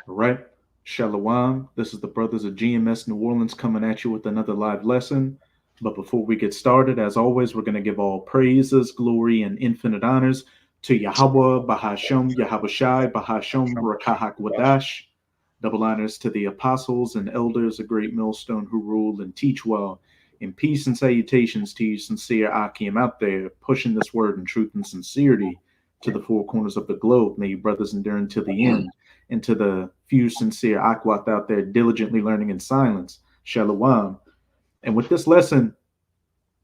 All right. Shalom. This is the brothers of GMS New Orleans coming at you with another live lesson. But before we get started, as always, we're going to give all praises, glory, and infinite honors to Yahweh, Bahashem, Yahweh Shai, Bahashem, Rakahak Wadash. Double honors to the apostles and elders, a great millstone who rule and teach well. And peace and salutations to you, sincere Akim out there, pushing this word in truth and sincerity to the four corners of the globe. May you brothers endure until the end. And to the few sincere Akwat out there diligently learning in silence, Shalom. And with this lesson,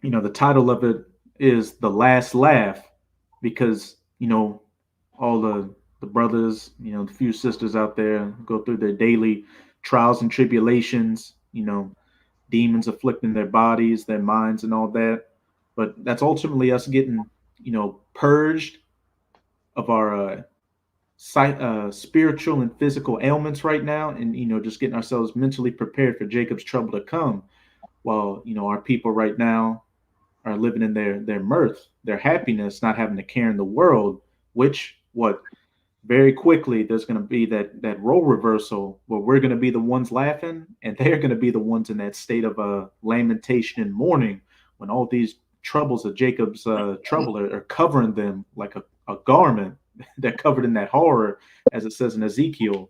the title of it is The Last Laugh, because, all the brothers, the few sisters out there go through their daily trials and tribulations, demons afflicting their bodies, their minds, and all that. But that's ultimately us getting, purged of our spiritual and physical ailments right now, and just getting ourselves mentally prepared for Jacob's trouble to come. While our people right now are living in their mirth, their happiness, not having to care in the world. Which what very quickly there's going to be that role reversal where we're going to be the ones laughing, and they're going to be the ones in that state of lamentation and mourning when all these troubles of Jacob's trouble are covering them like a garment. They're covered in that horror, as it says in Ezekiel.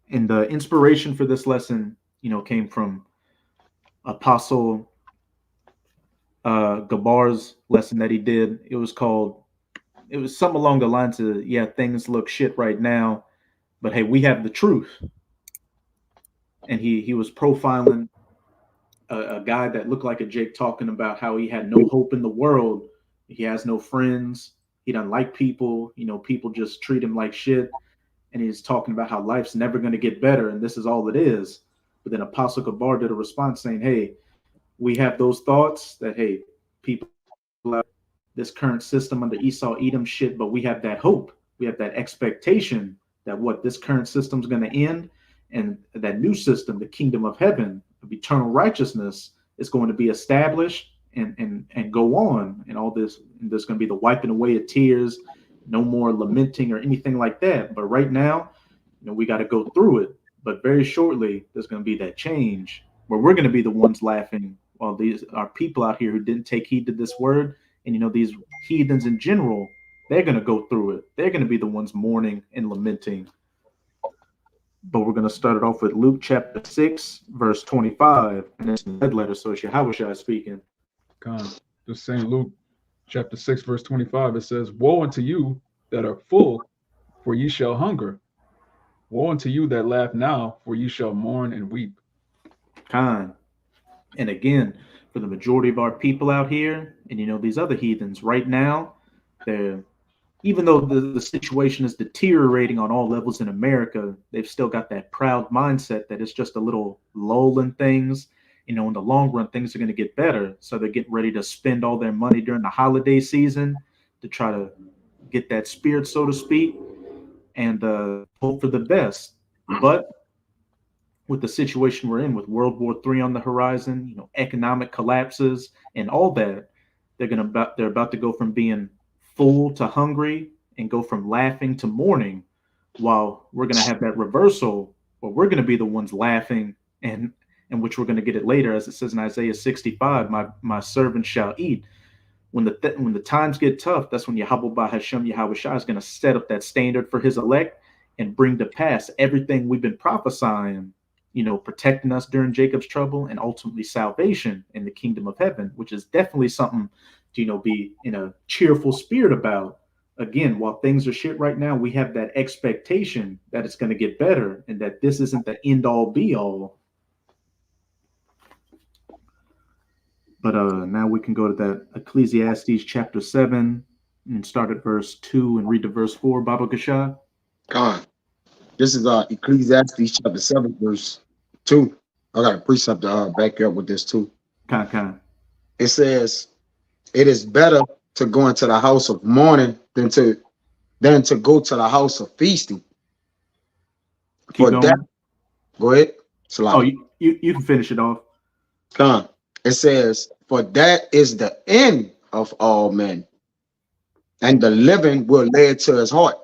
And the inspiration for this lesson, came from Apostle Gabar's lesson that he did. It was something along the lines of, yeah, things look shit right now, but hey, we have the truth. And he was profiling a guy that looked like a Jake, talking about how he had no hope in the world. He has no friends. He doesn't like people. People just treat him like shit. And he's talking about how life's never going to get better, and this is all it is. But then Apostle Gabar did a response saying, hey, we have those thoughts that, hey, people have this current system under Esau Edom shit, but we have that hope. We have that expectation that this current system's going to end, and that new system, the kingdom of heaven, of eternal righteousness, is going to be established and go on. And all this, and there's going to be the wiping away of tears, no more lamenting or anything like that. But right now, we got to go through it. But very shortly, there's going to be that change where we're going to be the ones laughing, while these are people out here who didn't take heed to this word. And these heathens in general, they're going to go through it. They're going to be the ones mourning and lamenting. But we're going to start it off with Luke chapter 6, verse 25. And it's the red letter, so it's Yahushua speaking. God, just saying Luke chapter 6, verse 25, it says, woe unto you that are full, for ye shall hunger. Woe unto you that laugh now, for ye shall mourn and weep. Khan. And again, for the majority of our people out here, and these other heathens right now, they're, even though the situation is deteriorating on all levels in America, they've still got that proud mindset that it's just a little lull in things. In the long run, things are going to get better. So they're getting ready to spend all their money during the holiday season to try to get that spirit, so to speak, and hope for the best. But with the situation we're in, with World War III on the horizon, economic collapses and all that, they're about to go from being full to hungry, and go from laughing to mourning, while we're going to have that reversal where we're going to be the ones laughing, and which we're going to get it later, as it says in Isaiah 65, my servant shall eat. When the times get tough, that's when Yahweh Hashem Yahweh Shai is going to set up that standard for his elect and bring to pass everything we've been prophesying, protecting us during Jacob's trouble, and ultimately salvation in the kingdom of heaven, which is definitely something to be in a cheerful spirit about. Again, while things are shit right now, we have that expectation that it's going to get better, and that this isn't the end all be all. But now we can go to that Ecclesiastes chapter 7 and start at verse 2 and read to verse 4, Baba Gasha. God, this is Ecclesiastes chapter 7, verse 2. I got a precept to back you up with this too. Con. It says, it is better to go into the house of mourning than to go to the house of feasting. Keep going. Go ahead. Oh, you can finish it off. Con. It says, for that is the end of all men, and the living will lay it to his heart.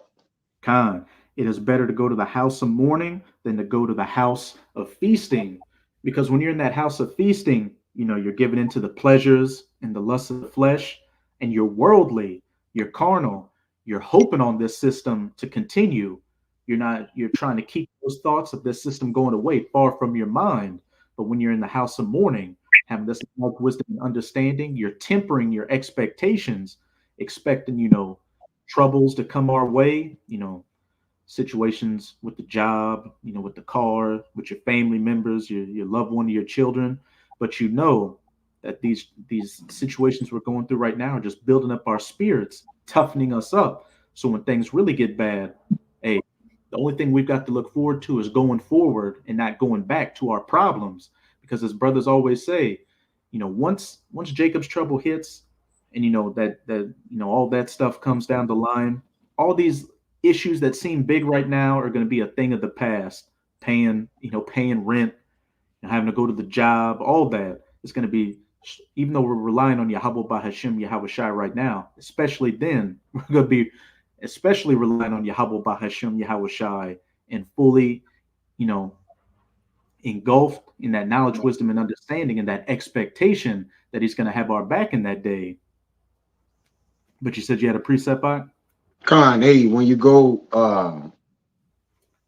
Con. It is better to go to the house of mourning than to go to the house of feasting. Because when you're in that house of feasting, you're given into the pleasures and the lusts of the flesh, and you're worldly, you're carnal, you're hoping on this system to continue. You're trying to keep those thoughts of this system going away far from your mind. But when you're in the house of mourning, having this knowledge, wisdom, and understanding, you're tempering your expectations, expecting, troubles to come our way, situations with the job, with the car, with your family members, your loved one, your children. But that these situations we're going through right now are just building up our spirits, toughening us up. So when things really get bad, hey, the only thing we've got to look forward to is going forward and not going back to our problems. Because as brothers always say, once Jacob's trouble hits, and that all that stuff comes down the line, all these issues that seem big right now are going to be a thing of the past. Paying rent, having to go to the job, all that is going to be, even though we're relying on Yahweh Bahashem, Yahweh Shai right now, especially then, we're going to be especially relying on Yahweh Bahashem, Yahweh Shai, and fully, engulfed in that knowledge, wisdom, and understanding, and that expectation that he's going to have our back in that day. But you said you had a precept on? Khan, hey, when you go,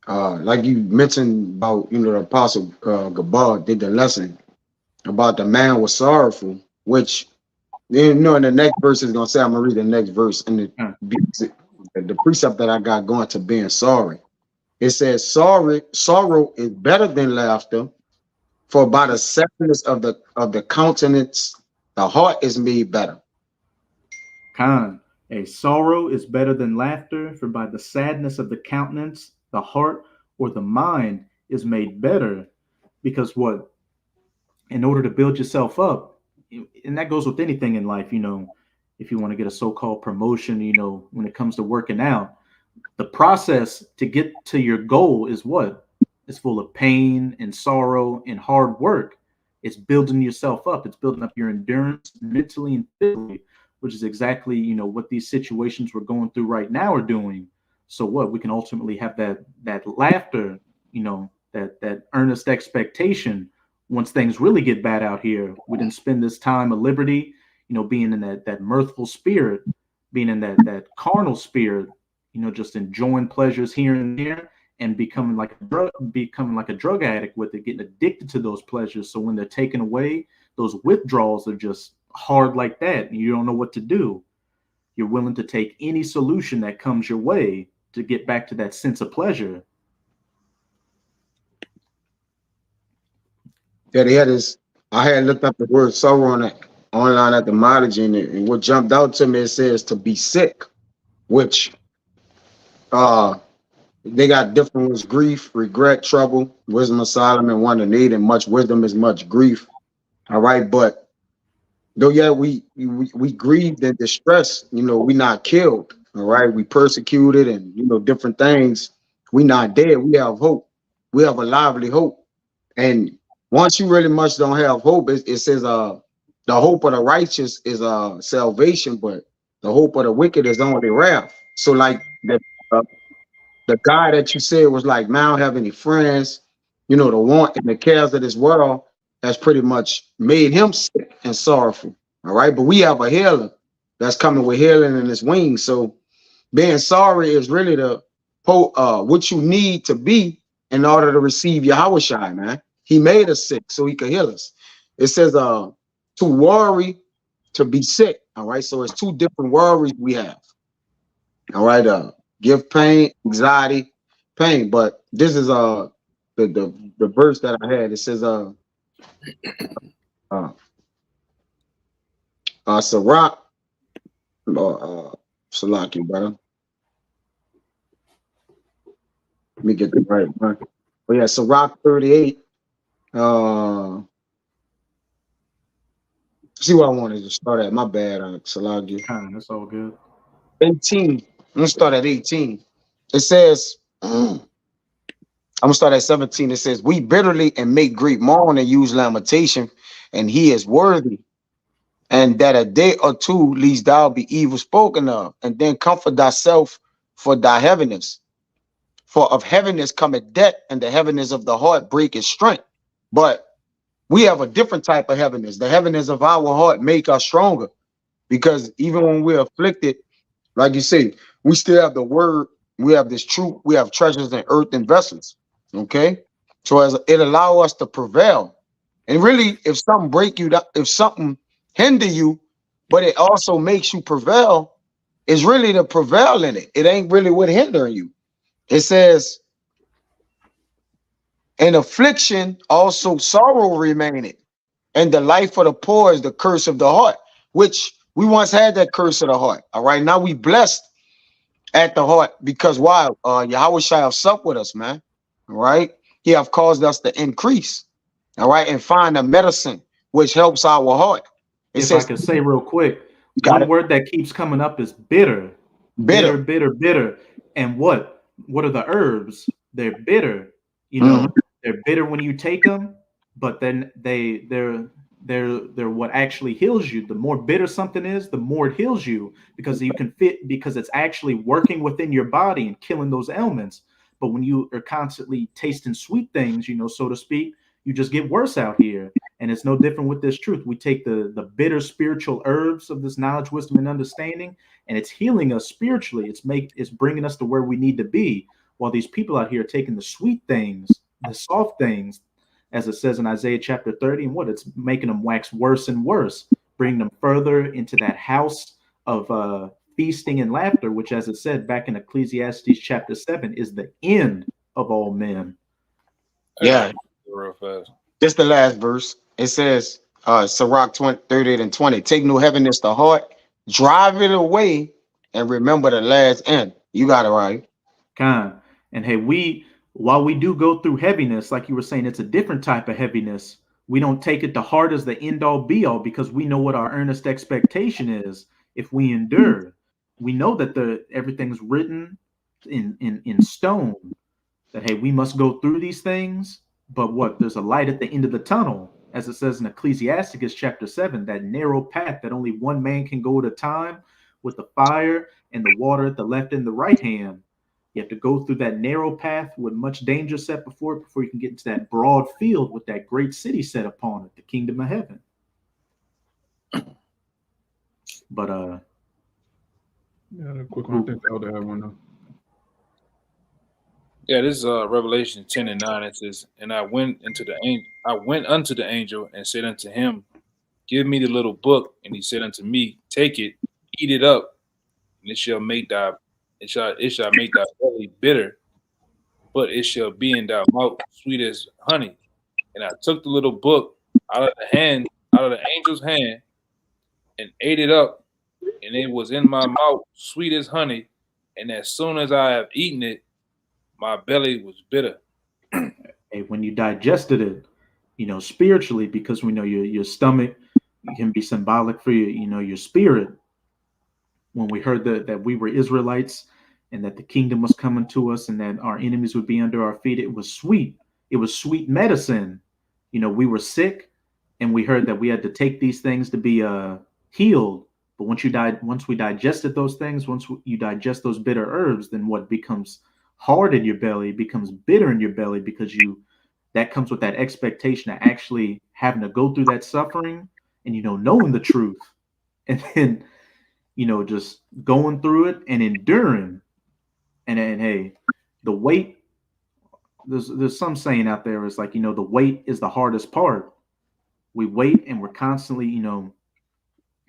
like you mentioned about, the Apostle Gabar did the lesson about the man was sorrowful, which, in the next verse is going to say, I'm going to read the next verse, and the precept that I got going to being sorry. It says, sorrow is better than laughter, for by the sadness of the countenance, the heart is made better. Khan, a sorrow is better than laughter, for by the sadness of the countenance, the heart or the mind is made better. Because what? In order to build yourself up, and that goes with anything in life, if you want to get a so-called promotion, when it comes to working out, the process to get to your goal is what? It's full of pain and sorrow and hard work. It's building yourself up. It's building up your endurance mentally and physically, which is exactly, what these situations we're going through right now are doing. So what? We can ultimately have that laughter, that earnest expectation once things really get bad out here. We didn't spend this time of liberty, being in that mirthful spirit, being in that carnal spirit, just enjoying pleasures here and there, and becoming like a drug addict with it, getting addicted to those pleasures. So when they're taken away, those withdrawals are just hard like that, and you don't know what to do. You're willing to take any solution that comes your way to get back to that sense of pleasure. Yeah, they had this. I had looked up the word sorrow on it online at the mileage, and what jumped out to me, it says to be sick, which they got different ones: grief, regret, trouble, wisdom of Solomon, wonder, need, and much wisdom is much grief. All right, but though we grieved and distressed, we not killed. All right, we persecuted and different things. We not dead. We have hope. We have a lively hope. And once you really much don't have hope, it says the hope of the righteous is salvation, but the hope of the wicked is only wrath. So like the guy that you said was like, man, I don't have any friends, the want and the cares of this world has pretty much made him sick and sorrowful. All right, but we have a healer that's coming with healing in his wings. So being sorry is really what you need to be in order to receive Yahweh Shai, man. He made us sick so he could heal us. It says to worry, to be sick. All right, so it's two different worries we have. All right, give pain, anxiety, pain. But this is the verse that I had. It says Sirach, Salaki, brother. Let me get the right one. Oh yeah, Sirach 38. See what I wanted to start at. My bad, Salaki. That's all good. 18. I'm gonna start at 18. It says, I'm gonna start at 17. It says, we bitterly and make great mourn and use lamentation, and he is worthy. And that a day or two least thou be evil spoken of, and then comfort thyself for thy heaviness. For of heaviness cometh death, and the heaviness of the heart breaketh strength. But we have a different type of heaviness. The heaviness of our heart make us stronger, because even when we're afflicted, like you say, we still have the word, we have this truth, we have treasures in earthen vessels. Okay, so as it allow us to prevail. And really, if something break you, if something hinder you, but it also makes you prevail, it's really to prevail in it. It ain't really what hindering you. It says, in affliction also sorrow remaineth, and the life of the poor is the curse of the heart, which we once had that curse of the heart. All right, now we blessed at the heart, because why? Yahweh shall have supped with us, man. All right, he have caused us to increase. All right, and find a medicine which helps our heart. It If I says, could say real quick, you got one it, word that keeps coming up is bitter. bitter. Bitter. And what are the herbs? They're bitter. You know, they're bitter when you take them, but then they're what actually heals you. The more bitter something is, the more it heals you, because you can fit, because it's actually working within your body and killing those ailments. But when you are constantly tasting sweet things, you know, so to speak, you just get worse out here. And it's no different with this truth. We take the bitter spiritual herbs of this knowledge, wisdom, and understanding, and it's healing us spiritually. It's bringing us to where we need to be. While these people out here are taking the sweet things, the soft things, as it says in Isaiah chapter 30, and what it's making them wax worse and worse, bringing them further into that house of feasting and laughter, which, as it said back in Ecclesiastes chapter 7, is the end of all men. Yeah, Real fast. this the last verse. It says, Sirach 38 and 20, take no heaviness to heart, drive it away, and remember the last end. You got it right. Kind. And hey, while we do go through heaviness, like you were saying, it's a different type of heaviness. We don't take it to heart as the end all be all, because we know what our earnest expectation is if we endure. We know that everything's written in stone, that hey, we must go through these things, but what, there's a light at the end of the tunnel, as it says in Ecclesiastes chapter 7, that narrow path that only one man can go at a time, with the fire and the water at the left and the right hand. You have to go through that narrow path with much danger set before you can get into that broad field with that great city set upon it, the kingdom of heaven. But Yeah, quick one. I think the elder had one though. Yeah, this is Revelation 10 and 9. It says, and I went unto the angel and said unto him, give me the little book. And he said unto me, take it, eat it up, and it shall make thy belly bitter, but it shall be in thy mouth sweet as honey. And I took the little book out of the angel's hand, and ate it up, and it was in my mouth sweet as honey. And as soon as I have eaten it, my belly was bitter. hey, when you digested it, you know, spiritually, because we know your stomach can be symbolic for your spirit. When we heard that we were Israelites and that the kingdom was coming to us and that our enemies would be under our feet, it was sweet. It was sweet medicine. You know, we were sick, and we heard that we had to take these things to be healed. But once we digested those things, you digest those bitter herbs, then what becomes hard in your belly becomes bitter in your belly, because that comes with that expectation of actually having to go through that suffering and, knowing the truth, and then, just going through it and enduring. And then, hey, the wait, there's some saying out there, is like, the wait is the hardest part. We wait and we're constantly,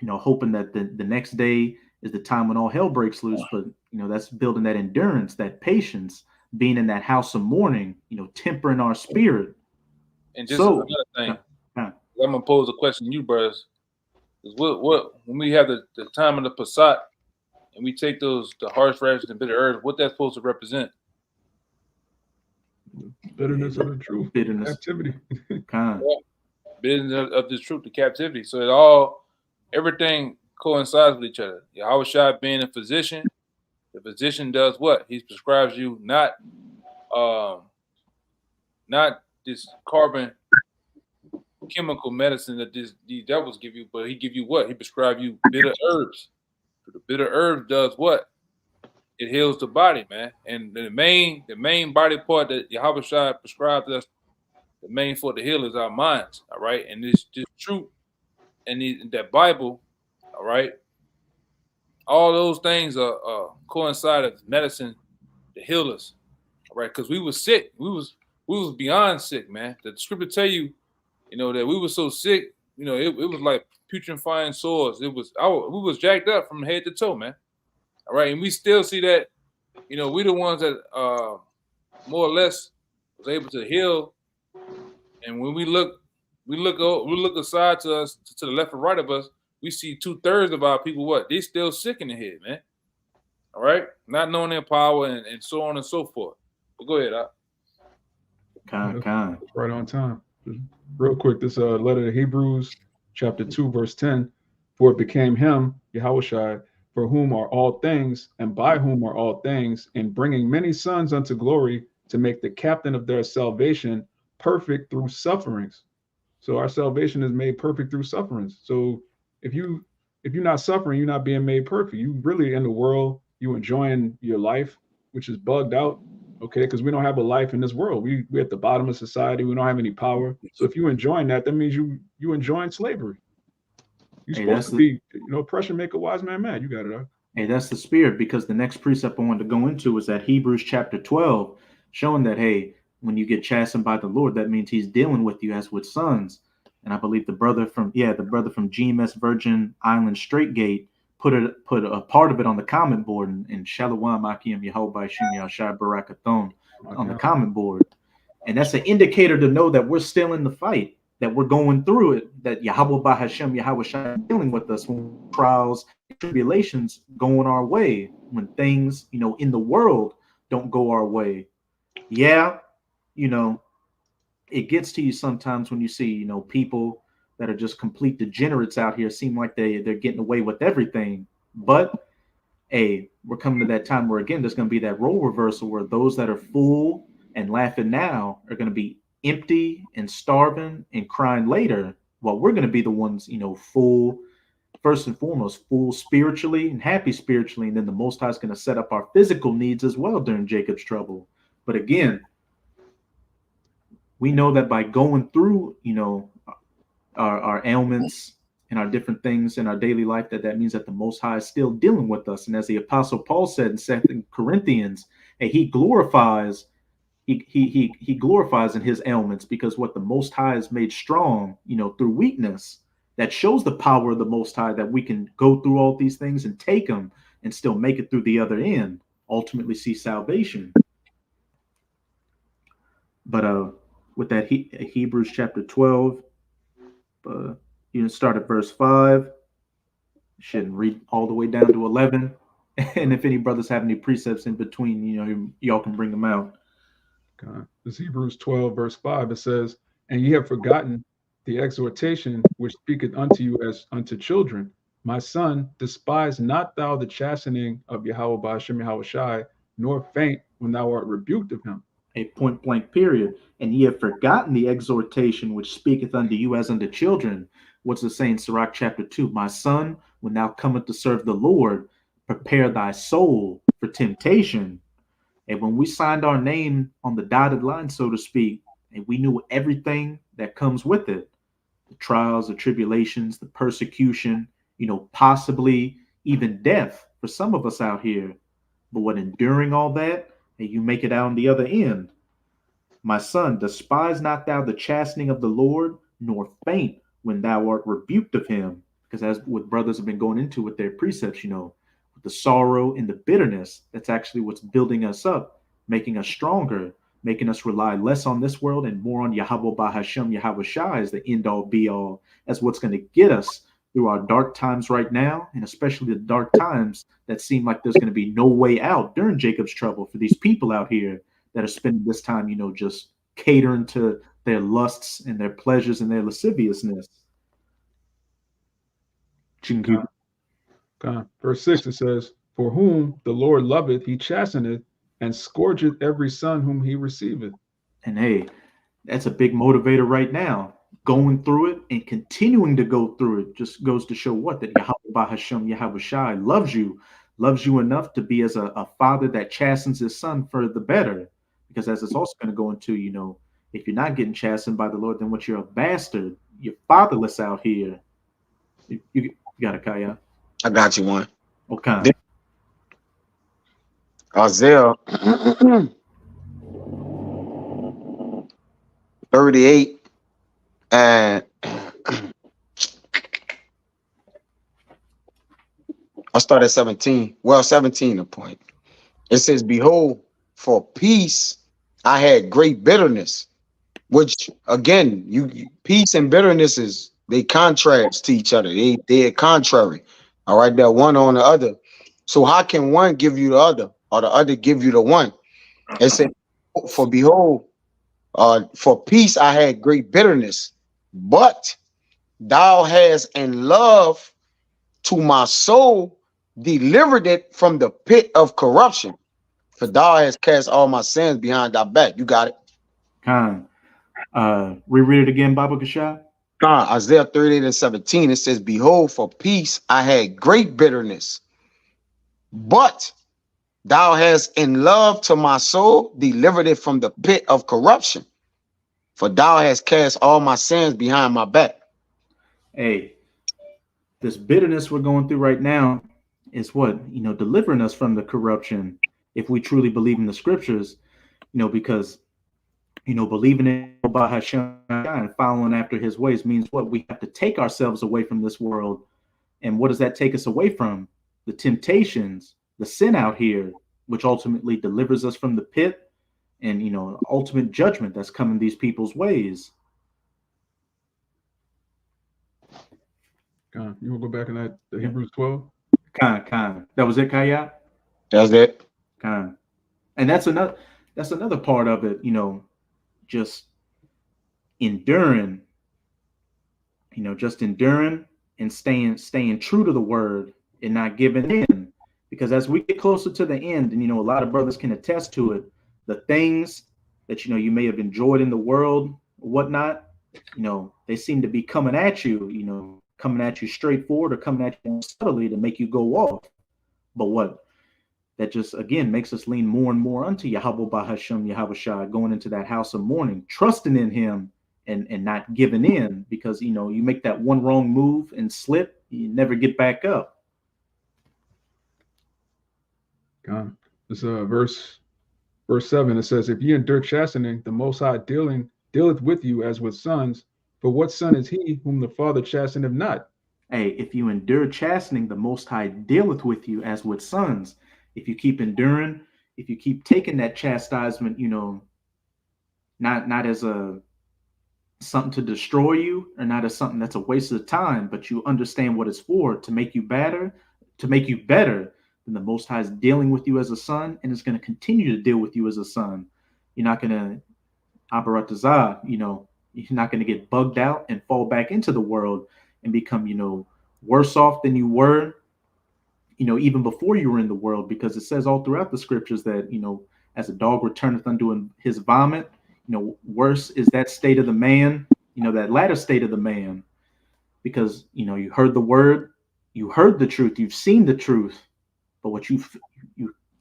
hoping that the next day is the time when all hell breaks loose. But, that's building that endurance, that patience, being in that house of mourning, tempering our spirit. And just another thing, I'm gonna pose a question to you, brothers. Is what when we have the time of the Passat and we take the harsh radishes and bitter herbs, what that's supposed to represent? Bitterness of the truth. Bitterness. Captivity. Bitterness of the truth, the captivity. So everything coincides with each other. Yahweh Shai being a physician, the physician does what? He prescribes you not this carbon chemical medicine that these devils give you, but he give you what? He prescribe you bitter herbs. So the bitter herb does what? it heals the body, man. And the main body part that Yahweh Shai prescribed us, the main for the heal is our minds, all right? And this truth and that Bible, all right? All those things are coincide as medicine to heal us, all right? Because we were sick. We was beyond sick, man. The scripture tell you, that we were so sick, it was like putrefying sores. We was jacked up from head to toe, man. All right, and we still see that, we the ones that more or less was able to heal. And when we look aside to us, to the left and right of us, we see 2/3 of our people, what? They still sick in the head, man. All right? Not knowing their power and so on and so forth. But go ahead, Kind. Right on time. Just real quick, this letter to Hebrews, chapter 2, verse 10. For it became him, Yahushua, for whom are all things, and by whom are all things, in bringing many sons unto glory, to make the captain of their salvation perfect through sufferings. So our salvation is made perfect through sufferings. So if you're not suffering, you're not being made perfect. You really in the world, you enjoying your life, which is bugged out. Okay, because we don't have a life in this world. We're at the bottom of society. We don't have any power. So if you're enjoying that means you enjoying slavery. You're supposed to be, oppression make a wise man mad. You got it, huh? Hey, that's the spirit, because the next precept I wanted to go into is that Hebrews chapter 12, showing that, hey, when you get chastened by the Lord, that means he's dealing with you as with sons. And I believe the brother from GMS Virgin Island Straight Gate put a part of it on the comment board in Shalom Akim Yehovah Shem Yashai Barakathon on the comment board. And that's an indicator to know that we're still in the fight, that we're going through it, that Yahweh Bahashem, Yahweh Shai dealing with us when trials and tribulations going our way, when things, in the world don't go our way. Yeah, it gets to you sometimes when you see, people that are just complete degenerates out here seem like they're getting away with everything. But hey, we're coming to that time where, again, there's going to be that role reversal where those that are full and laughing now are going to be empty and starving and crying later, while we're going to be the ones, full, first and foremost, full spiritually and happy spiritually. And then the Most High is going to set up our physical needs as well during Jacob's trouble. But again, we know that by going through, our ailments and our different things in our daily life, that means that the Most High is still dealing with us. And as the Apostle Paul said in 2 Corinthians, hey, he glorifies in his ailments, because what the Most High is made strong, through weakness. That shows the power of the Most High, that we can go through all these things and take them and still make it through the other end, ultimately see salvation. But with that Hebrews chapter 12, you can start at verse 5. Shouldn't read all the way down to 11. And if any brothers have any precepts in between, y'all can bring them out. God. This Hebrews 12, verse 5, it says, and ye have forgotten the exhortation which speaketh unto you as unto children. My son, despise not thou the chastening of Yahweh Ba'ashem Yahweh Shai, nor faint when thou art rebuked of him. A point blank period. And ye have forgotten the exhortation which speaketh unto you as unto children. What's it saying, Sirach chapter 2? My son, when thou comest to serve the Lord, prepare thy soul for temptation. And when we signed our name on the dotted line, so to speak, and we knew everything that comes with it, the trials, the tribulations, the persecution, possibly even death for some of us out here. But when enduring all that, and you make it out on the other end, my son, despise not thou the chastening of the Lord, nor faint when thou art rebuked of him. Because as what brothers have been going into with their precepts, with the sorrow and the bitterness, that's actually what's building us up, making us stronger, making us rely less on this world and more on Yahweh Bahashem, Yahweh Shai as the end all be all, as what's going to get us through our dark times right now, and especially the dark times that seem like there's going to be no way out during Jacob's trouble for these people out here that are spending this time, just catering to their lusts and their pleasures and their lasciviousness. God. Verse 6, it says, for whom the Lord loveth, he chasteneth, and scourgeth every son whom he receiveth. And hey, that's a big motivator right now. Going through it and continuing to go through it just goes to show what? That Yahweh Bahashem, Yahweh Shai loves you loves you enough to be as a father that chastens his son for the better. Because as it's also going to go into, if you're not getting chastened by the Lord, then what, you're a bastard. You're fatherless out here. You got it, Kaya. I got you one. Okay. Isaiah 38 and I'll start at 17. Well, 17 the point. It says, behold, for peace I had great bitterness, which again, peace and bitterness they contrast to each other. They're contrary. All right, they're one on the other. So how can one give you the other or the other give you the one? It said, for behold, for peace I had great bitterness, but thou hast in love to my soul delivered it from the pit of corruption. For thou hast cast all my sins behind thy back. You got it. Khan. Reread it again, Baba Kasha. Isaiah 38 and 17. It says, behold, for peace I had great bitterness, but thou hast in love to my soul delivered it from the pit of corruption. For thou hast cast all my sins behind my back. Hey, this bitterness we're going through right now is what, delivering us from the corruption, if we truly believe in the scriptures, because, believing in about Hashem and following after his ways means what? We have to take ourselves away from this world. And what does that take us away from? The temptations, the sin out here, which ultimately delivers us from the pit and, ultimate judgment that's coming these people's ways. You want to go back in that the Hebrews 12? Khan. That was it, Kaya? That's it. Khan. And that's another part of it, just enduring, just enduring and staying true to the word and not giving in. Because as we get closer to the end, and a lot of brothers can attest to it, the things that you may have enjoyed in the world or whatnot, they seem to be coming at you, coming at you straightforward or coming at you subtly to make you go off. But what? That just, again, makes us lean more and more unto Yahweh Bahashem, Yahweh Shah, going into that house of mourning, trusting in him and not giving in, because, you make that one wrong move and slip, you never get back up. This verse 7, it says, if ye endure chastening, the Most High dealeth with you as with sons. For what son is he whom the Father chasteneth not? Hey, if you endure chastening, the Most High dealeth with you as with sons. If you keep enduring, if you keep taking that chastisement, not as something to destroy you, or not as something that's a waste of time, but you understand what it's for, to make you better, then the Most High is dealing with you as a son, and is going to continue to deal with you as a son. You're not going to abaratazah, you're not going to get bugged out and fall back into the world and become, worse off than you were, even before you were in the world, because it says all throughout the scriptures that, as a dog returneth unto his vomit, worse is that state of the man, that latter state of the man, because, you heard the word, you heard the truth, you've seen the truth, but what you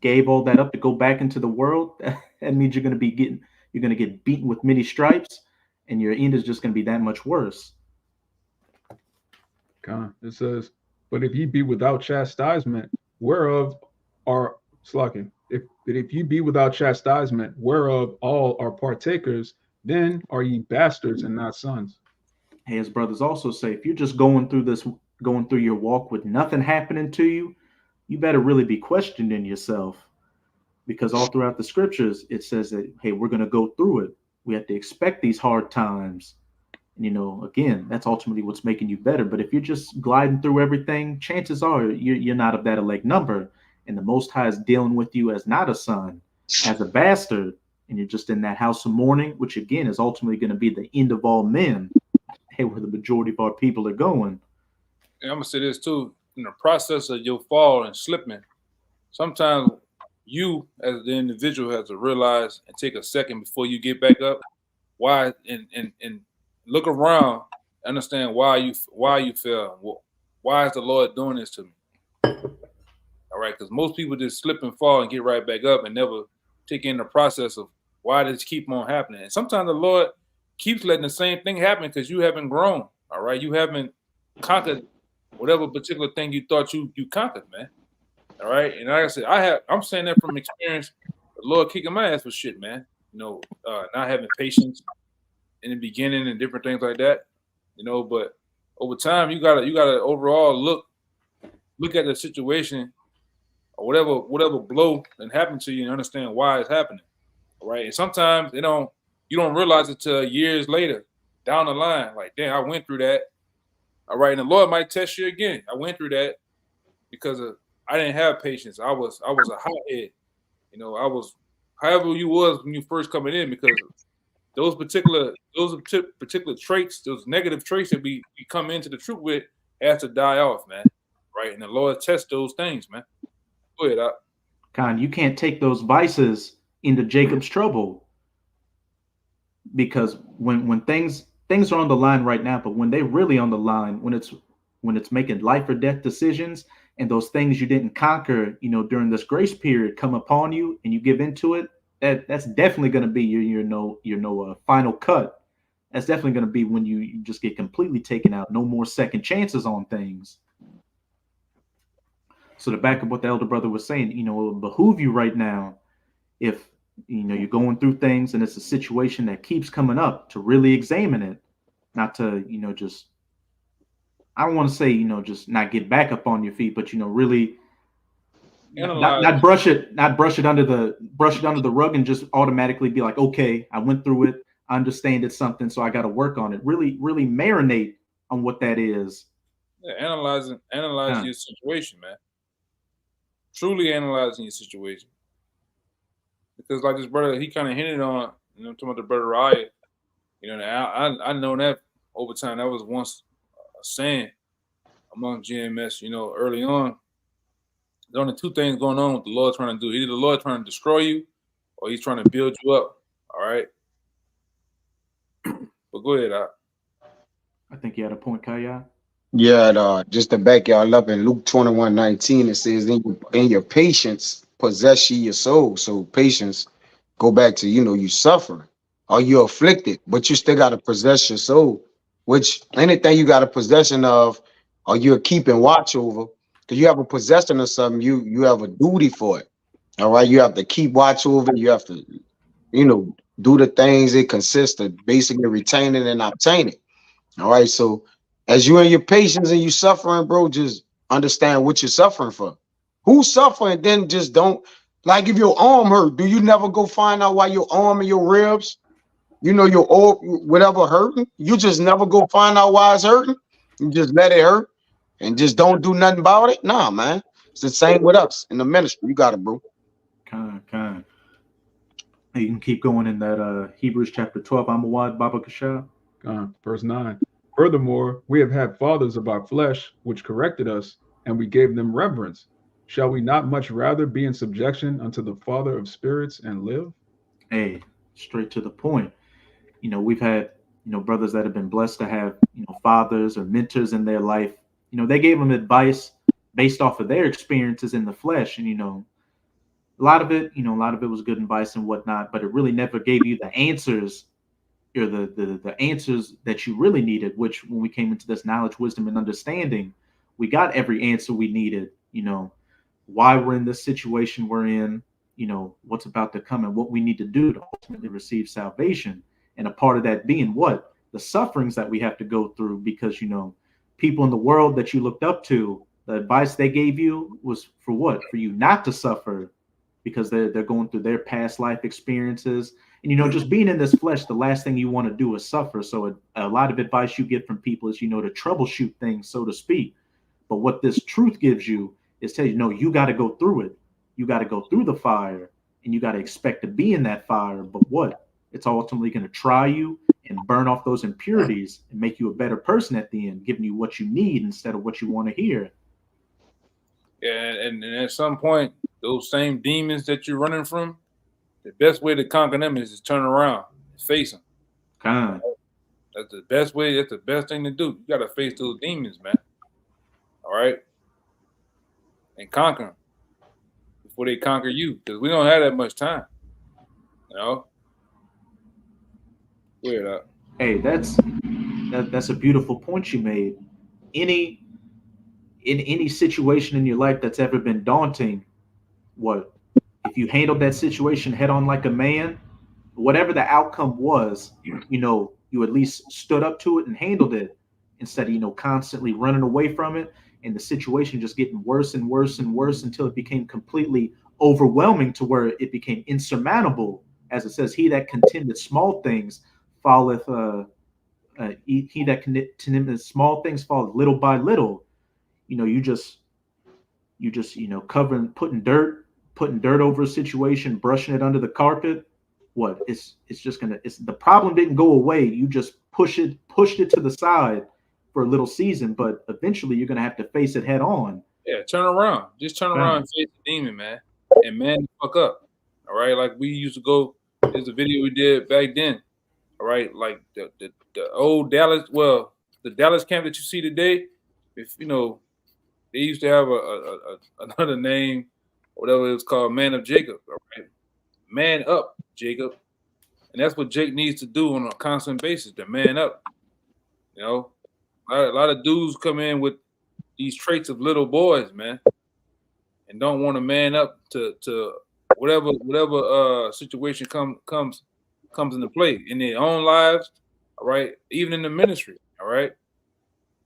gave all that up to go back into the world, that means you're going to get beaten with many stripes, and your end is just going to be that much worse. It says, but if ye be without chastisement, whereof are slacking, if ye be without chastisement, whereof all are partakers, then are ye bastards and not sons. Hey, as brothers also say, if you're just going through your walk with nothing happening to you, you better really be questioning yourself, because all throughout the scriptures, it says that, hey, we're going to go through it. We have to expect these hard times. And, again, that's ultimately what's making you better. But if you're just gliding through everything, chances are you're not of that elect number. And the Most High is dealing with you as not a son, as a bastard. And you're just in that house of mourning, which, again, is ultimately going to be the end of all men. Hey, where the majority of our people are going. And I'm going to say this, too. In the process of your fall and slipping, sometimes you, as the individual, have to realize and take a second before you get back up. Why? And look around, understand why you fell. Why is the Lord doing this to me? All right, because most people just slip and fall and get right back up and never take in the process of why does it keep on happening. And sometimes the Lord keeps letting the same thing happen because you haven't grown. All right, you haven't conquered whatever particular thing you thought you conquered, man. All right, and like I said, I'm saying that from experience. The Lord kicking my ass for shit, man. Not having patience in the beginning and different things like that. But over time, you gotta overall look at the situation or whatever blow that happened to you and understand why it's happening. All right, and sometimes you don't realize it till years later down the line. Like, damn, I went through that. All right, and the Lord might test you again. I went through that because I didn't have patience. I was a hothead. I was however you was when you first coming in, because those particular traits, those negative traits that we come into the truth with, have to die off, man. Right, and the Lord tests those things, man. Go ahead, Con, you can't take those vices into Jacob's trouble, because when things are on the line right now, but when they really on the line, when it's making life or death decisions, and those things you didn't conquer, during this grace period come upon you and you give into it, that's definitely going to be your final cut. That's definitely going to be when you just get completely taken out. No more second chances on things. So to back up what the elder brother was saying, it will behoove you right now, if you're going through things and it's a situation that keeps coming up, to really examine it, not to just, I don't want to say just not get back up on your feet, but really not brush it under the rug and just automatically be like, okay, I went through it, I understand it's something, so I got to work on it. Really marinate on what that is. Yeah, analyze your situation, man. Truly analyzing your situation, because like this brother, he kind of hinted on, talking about the brother Riot. I know that over time that was once a saying among GMS. Early on, there's only two things going on with the Lord trying to do. Either the Lord trying to destroy you, or He's trying to build you up. All right. But go ahead, I think you had a point, Kaya. Yeah, just to back y'all up, in Luke 21:19, it says, in your patience possess ye your soul. So patience, go back to, you suffer, or you afflicted, but you still got to possess your soul, which anything you got a possession of, or you're keeping watch over, because you have a possession of something, you have a duty for it. All right, you have to keep watch over it. You have to, do the things it consists of, basically retaining and obtaining. All right, so as you in your patience and you suffering, bro, just understand what you're suffering for. Who's suffering? Then just don't, like, if your arm hurt, do you never go find out why your arm and your ribs, your whatever hurting? You just never go find out why it's hurting. You just let it hurt and just don't do nothing about it. Nah, man. It's the same with us in the ministry. You got it, bro. Kind. You can keep going in that Hebrews chapter 12. Amawad Baba Kasha. Verse 9. Furthermore, we have had fathers of our flesh, which corrected us, and we gave them reverence. Shall we not much rather be in subjection unto the Father of spirits and live? Hey, straight to the point. We've had, brothers that have been blessed to have, fathers or mentors in their life. They gave them advice based off of their experiences in the flesh. And, a lot of it was good advice and whatnot, but it really never gave you the answers, or the answers that you really needed, which when we came into this knowledge, wisdom, and understanding, we got every answer we needed, why we're in this situation we're in, what's about to come and what we need to do to ultimately receive salvation. And a part of that being what? The sufferings that we have to go through, because, people in the world that you looked up to, the advice they gave you was for what? For you not to suffer, because they're going through their past life experiences. And, just being in this flesh, the last thing you want to do is suffer. So a lot of advice you get from people is, to troubleshoot things, so to speak. But what this truth gives you is tell you, no, you got to go through it. You got to go through the fire, and you got to expect to be in that fire. But what? It's ultimately going to try you and burn off those impurities and make you a better person at the end, giving you what you need instead of what you want to hear. Yeah, and at some point, those same demons that you're running from, the best way to conquer them is to turn around and face them. That's the best way. That's the best thing to do. You got to face those demons, man. All right? And conquer them. before they conquer you, because we don't have that much time. You know. Weird up. Hey, that's a beautiful point you made. In any situation in your life that's ever been daunting, what if you handled that situation head on like a man, whatever the outcome was, you at least stood up to it and handled it instead of constantly running away from it and the situation just getting worse and worse and worse until it became completely overwhelming to where it became insurmountable. As it says, he that contendeth small things falleth he that contendeth small things falleth little by little. You just covering putting dirt over a situation, brushing it under the carpet. What it's just gonna it's the problem didn't go away. You just pushed it to the side for a little season, but eventually you're gonna have to face it head on. Yeah, turn around. Just turn around and face the demon, man. And man the fuck up. All right. Like we used to go, there's a video we did back then. All right. Like the old Dallas, well, the Dallas camp that you see today, if they used to have another name, whatever it was called, Man of Jacob. All right. Man up, Jacob. And that's what Jake needs to do on a constant basis, to man up. A lot of dudes come in with these traits of little boys, man, and don't want to man up to whatever situation comes into play in their own lives, all right, even in the ministry, all right.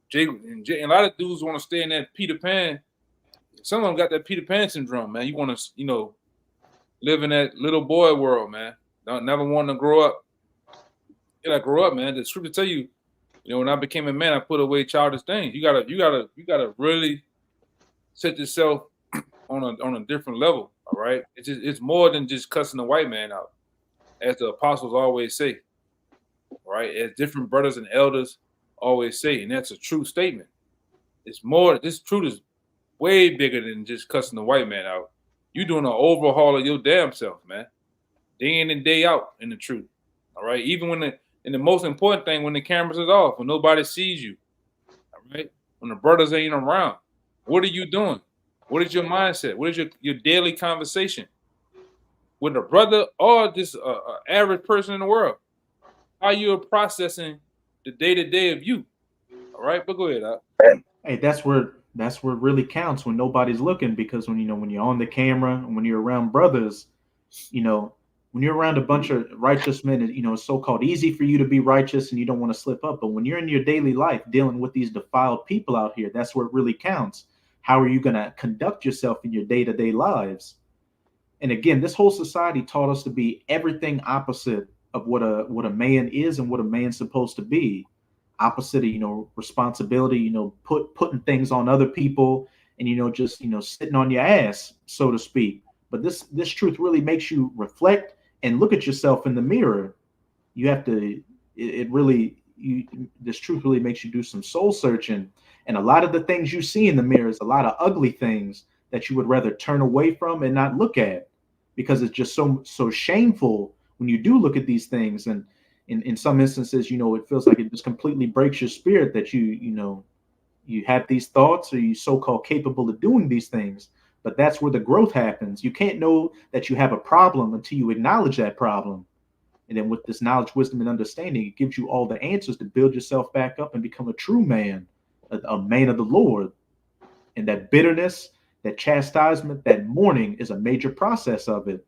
Jake and a lot of dudes want to stay in that Peter Pan. Some of them got that Peter Pan syndrome, man. You want to, live in that little boy world, man. Don't never want to grow up. You gotta grow up, man. The scripture tell you, when I became a man, I put away childish things. You gotta really set yourself on a different level. All right. It's more than just cussing the white man out, as the apostles always say. All right, as different brothers and elders always say, and that's a true statement. It's more. This truth is way bigger than just cussing the white man out. You doing an overhaul of your damn self, man. Day in and day out in the truth. All right. Even and the most important thing, when the cameras is off, when nobody sees you. All right. When the brothers ain't around, what are you doing? What is your mindset? What is your daily conversation with a brother or just an average person in the world? How you are processing the day-to-day of you. All right, but go ahead. Hey, that's where it really counts, when nobody's looking, because when you're on the camera and when you're around brothers, when you're around a bunch of righteous men, it's so-called easy for you to be righteous and you don't want to slip up. But when you're in your daily life dealing with these defiled people out here, that's where it really counts. How are you going to conduct yourself in your day-to-day lives? And again, this whole society taught us to be everything opposite of what a man is and what a man's supposed to be. Opposite of, responsibility, putting things on other people and, just, sitting on your ass, so to speak. But this truth really makes you reflect and look at yourself in the mirror. You have to, this truth really makes you do some soul searching. And a lot of the things you see in the mirror is a lot of ugly things that you would rather turn away from and not look at, because it's just so shameful when you do look at these things. And in some instances, it feels like it just completely breaks your spirit that you have these thoughts, or you so-called capable of doing these things. But that's where the growth happens. You can't know that you have a problem until you acknowledge that problem. And then with this knowledge, wisdom, and understanding, it gives you all the answers to build yourself back up and become a true man, a man of the Lord. And that bitterness, that chastisement, that mourning is a major process of it.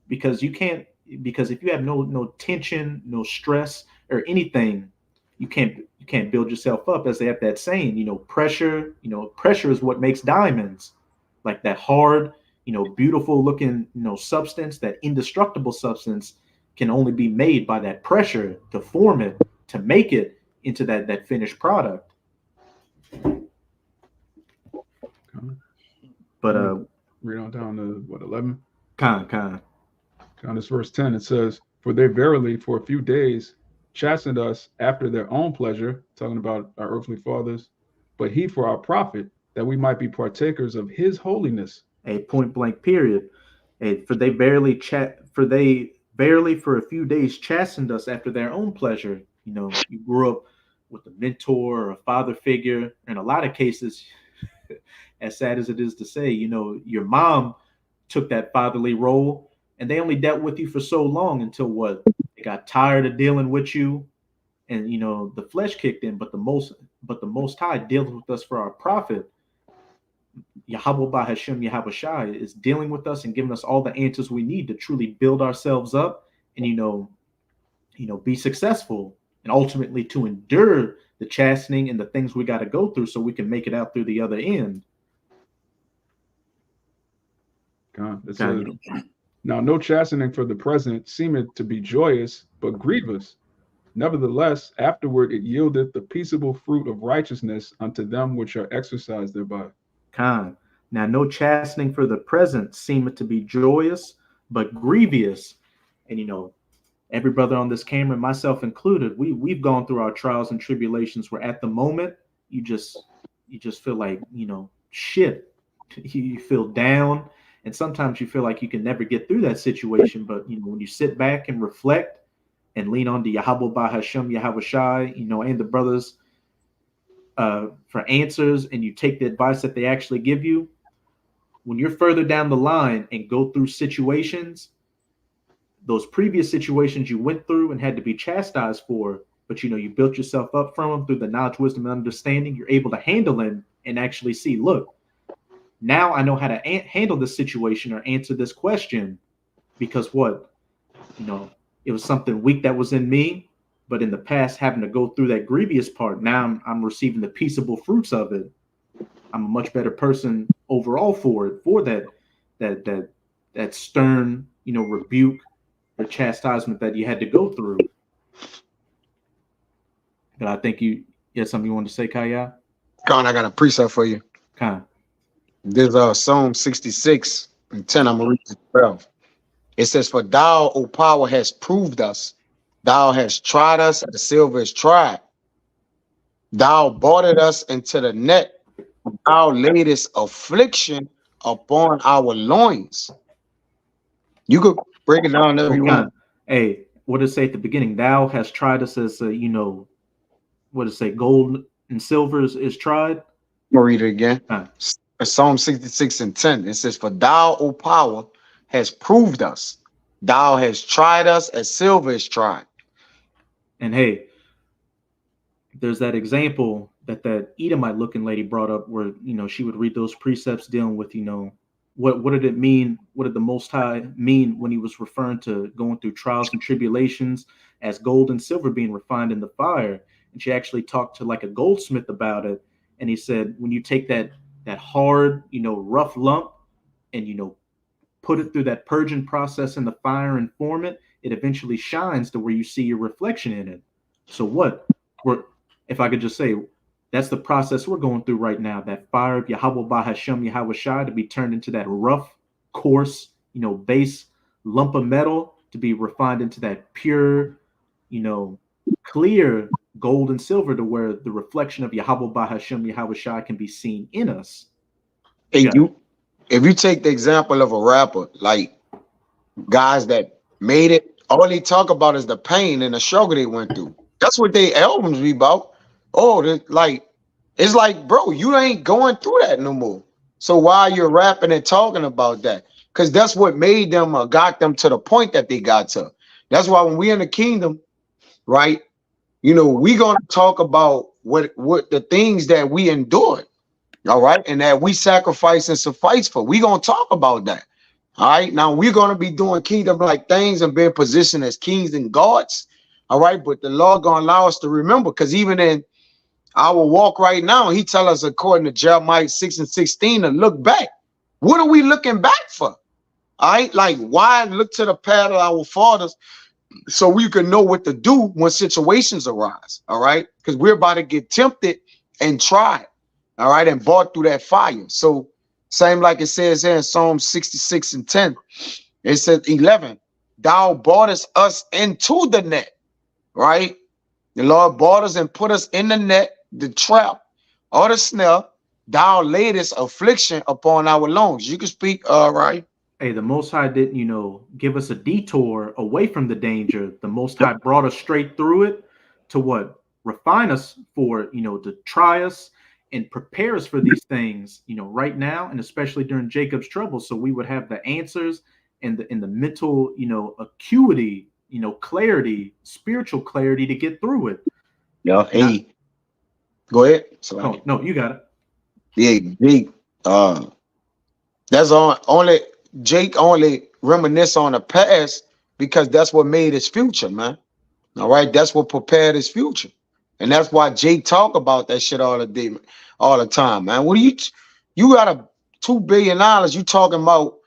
Because if you have no tension, no stress or anything, you can't build yourself up. As they have that saying, pressure is what makes diamonds. Like that hard, beautiful looking, substance, that indestructible substance can only be made by that pressure to form it, to make it into that finished product. But read on down to 11? Con. On this verse 10, it says, "For they verily for a few days chastened us after their own pleasure," talking about our earthly fathers, "but he for our profit, that we might be partakers of his holiness." A point blank period. For they verily for a few days chastened us after their own pleasure. You grew up with a mentor or a father figure. In a lot of cases, as sad as it is to say, your mom took that fatherly role, and they only dealt with you for so long until what? They got tired of dealing with you, and you know the flesh kicked in. But the Most High deals with us for our profit. Yahweh by Hashem Yahweh Shai is dealing with us and giving us all the answers we need to truly build ourselves up and be successful, and ultimately to endure the chastening and the things we got to go through so we can make it out through the other end. God, it says, now no chastening for the present seemeth to be joyous, but grievous. Nevertheless, afterward it yieldeth the peaceable fruit of righteousness unto them which are exercised thereby. Khan. Now no chastening for the present seemeth to be joyous, but grievous. And every brother on this camera, myself included, we've gone through our trials and tribulations where at the moment you just feel like shit. You feel down, and sometimes you feel like you can never get through that situation. But when you sit back and reflect and lean on to Yahweh by Hashem Yahweh Shai, and the brothers for answers, and you take the advice that they actually give you, when you're further down the line and go through situations, those previous situations you went through and had to be chastised for, but you built yourself up from them through the knowledge, wisdom, and understanding, you're able to handle them and actually see, look, now I know how to handle this situation or answer this question, because it was something weak that was in me, but in the past having to go through that grievous part, now I'm receiving the peaceable fruits of it. I'm a much better person overall for that stern, rebuke or chastisement that you had to go through. But I think you had something you wanted to say, Kaya? Con, I got a precept for you. Con. There's Psalm 66 and 10. I'm gonna read it 12. It says, "For thou, O power, has proved us. Thou hast tried us, as silver is tried. Thou boarded us into the net. Thou laidest affliction upon our loins." You could break it down if you want. Hey, what does it say at the beginning? Thou hast tried us as what does it say? Gold and silver is tried. I'm gonna read it again. Psalm 66 and 10. It says, "For thou, O power, has proved us. Thou hast tried us as silver is tried." And hey, there's that example that Edomite looking lady brought up where, she would read those precepts dealing with, what did it mean? What did the Most High mean when he was referring to going through trials and tribulations as gold and silver being refined in the fire? And she actually talked to like a goldsmith about it. And he said, when you take that hard, rough lump and, put it through that purging process in the fire and form it, it eventually shines to where you see your reflection in it. So if I could just say, that's the process we're going through right now. That fire of Yahweh by Hashem Yahweh Shai to be turned into that rough, coarse, base lump of metal to be refined into that pure, clear gold and silver to where the reflection of Yahweh by Hashem Yahweh Shai can be seen in us. Hey, if you take the example of a rapper, like guys that made it, all they talk about is the pain and the struggle they went through. That's what they albums be about. Oh, it's like, bro, you ain't going through that no more. So why you're rapping and talking about that? Because that's what made them got them to the point that they got to. That's why when we in the kingdom, right? We gonna talk about what the things that we endured, all right, and that we sacrifice and suffice for. We gonna talk about that. All right. Now we're gonna be doing kingdom-like things and being positioned as kings and gods. All right, but the Lord gonna allow us to remember, because even in our walk right now, he tell us, according to Jeremiah 6 and 16, to look back. What are we looking back for? All right, like, why look to the path of our fathers so we can know what to do when situations arise? All right, because we're about to get tempted and tried, all right, and brought through that fire. So same like it says here in Psalm 66 and 10, it says 11, "Thou broughtest us into the net," right? The Lord brought us and put us in the net, the trap, or the snare. "Thou laidest affliction upon our lungs." You can speak, right? Hey, the Most High didn't, give us a detour away from the danger. The Most High brought us straight through it to what? Refine us for, to try us and prepare us for these things, right now, and especially during Jacob's trouble, so we would have the answers and the mental, acuity, clarity, spiritual clarity to get through it. Yeah. Hey, go ahead. So Oh, no, you got it. yeah, Jake. That's only Jake only reminisce on the past because that's what made his future, man. All right, that's what prepared his future, and that's why Jake talk about that shit all the time, man. What do you got $2 billion? You talking about,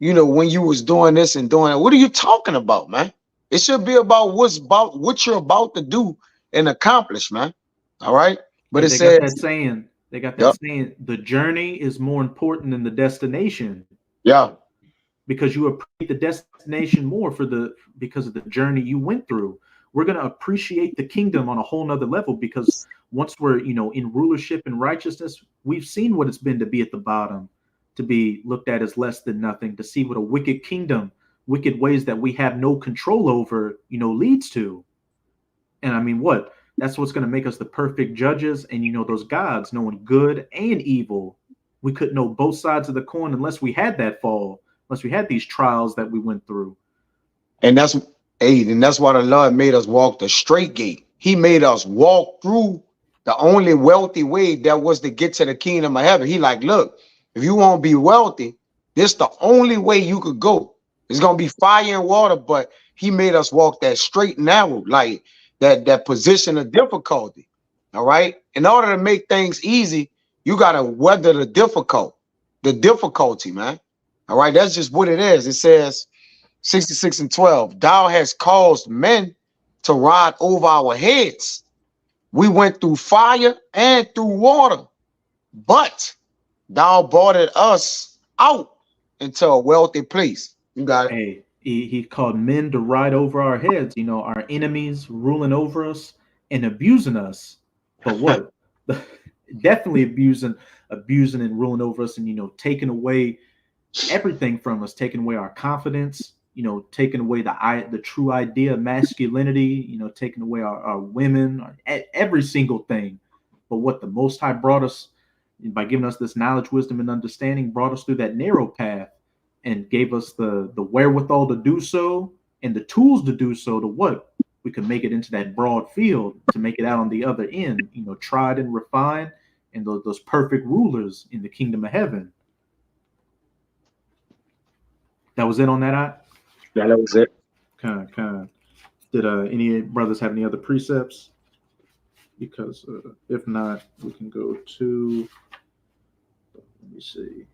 when you was doing this and doing that? What are you talking about, man? It should be about what you're about to do and accomplish, man. All right, but Yeah, it they says, got that saying. They got that yep, saying. The journey is more important than the destination, yeah, because you appreciate the destination more because of the journey you went through. We're gonna appreciate the kingdom on a whole nother level, because once we're in rulership and righteousness, we've seen what it's been to be at the bottom, to be looked at as less than nothing, to see what a wicked kingdom, wicked ways that we have no control over, leads to. And I mean, that's what's going to make us the perfect judges. And those gods, knowing good and evil, we couldn't know both sides of the coin unless we had that fall, unless we had these trials that we went through. and that's why the Lord made us walk the straight gate. He made us walk through the only wealthy way that was to get to the kingdom of heaven. He like, look, if you want to be wealthy, this the only way you could go. It's gonna be fire and water, but he made us walk that straight and narrow, like that position of difficulty. All right. In order to make things easy, you gotta weather the difficulty, man. All right, that's just what it is. It says 66:12. Thou hast caused men to ride over our heads. We went through fire and through water, but thou brought us out into a wealthy place. You got it. Hey, he called men to ride over our heads, our enemies ruling over us and abusing us. But what? Definitely abusing and ruling over us, and taking away everything from us, taking away our confidence, taking away the true idea of masculinity, taking away our women, every single thing. But what the Most High brought us, by giving us this knowledge, wisdom, and understanding, brought us through that narrow path and gave us the wherewithal to do so and the tools to do so, to what? We could make it into that broad field, to make it out on the other end, tried and refined, and those perfect rulers in the kingdom of heaven. That was it on that. Yeah, that was it. Kind of. Did any brothers have any other precepts? Because if not, we can go to. Let me see.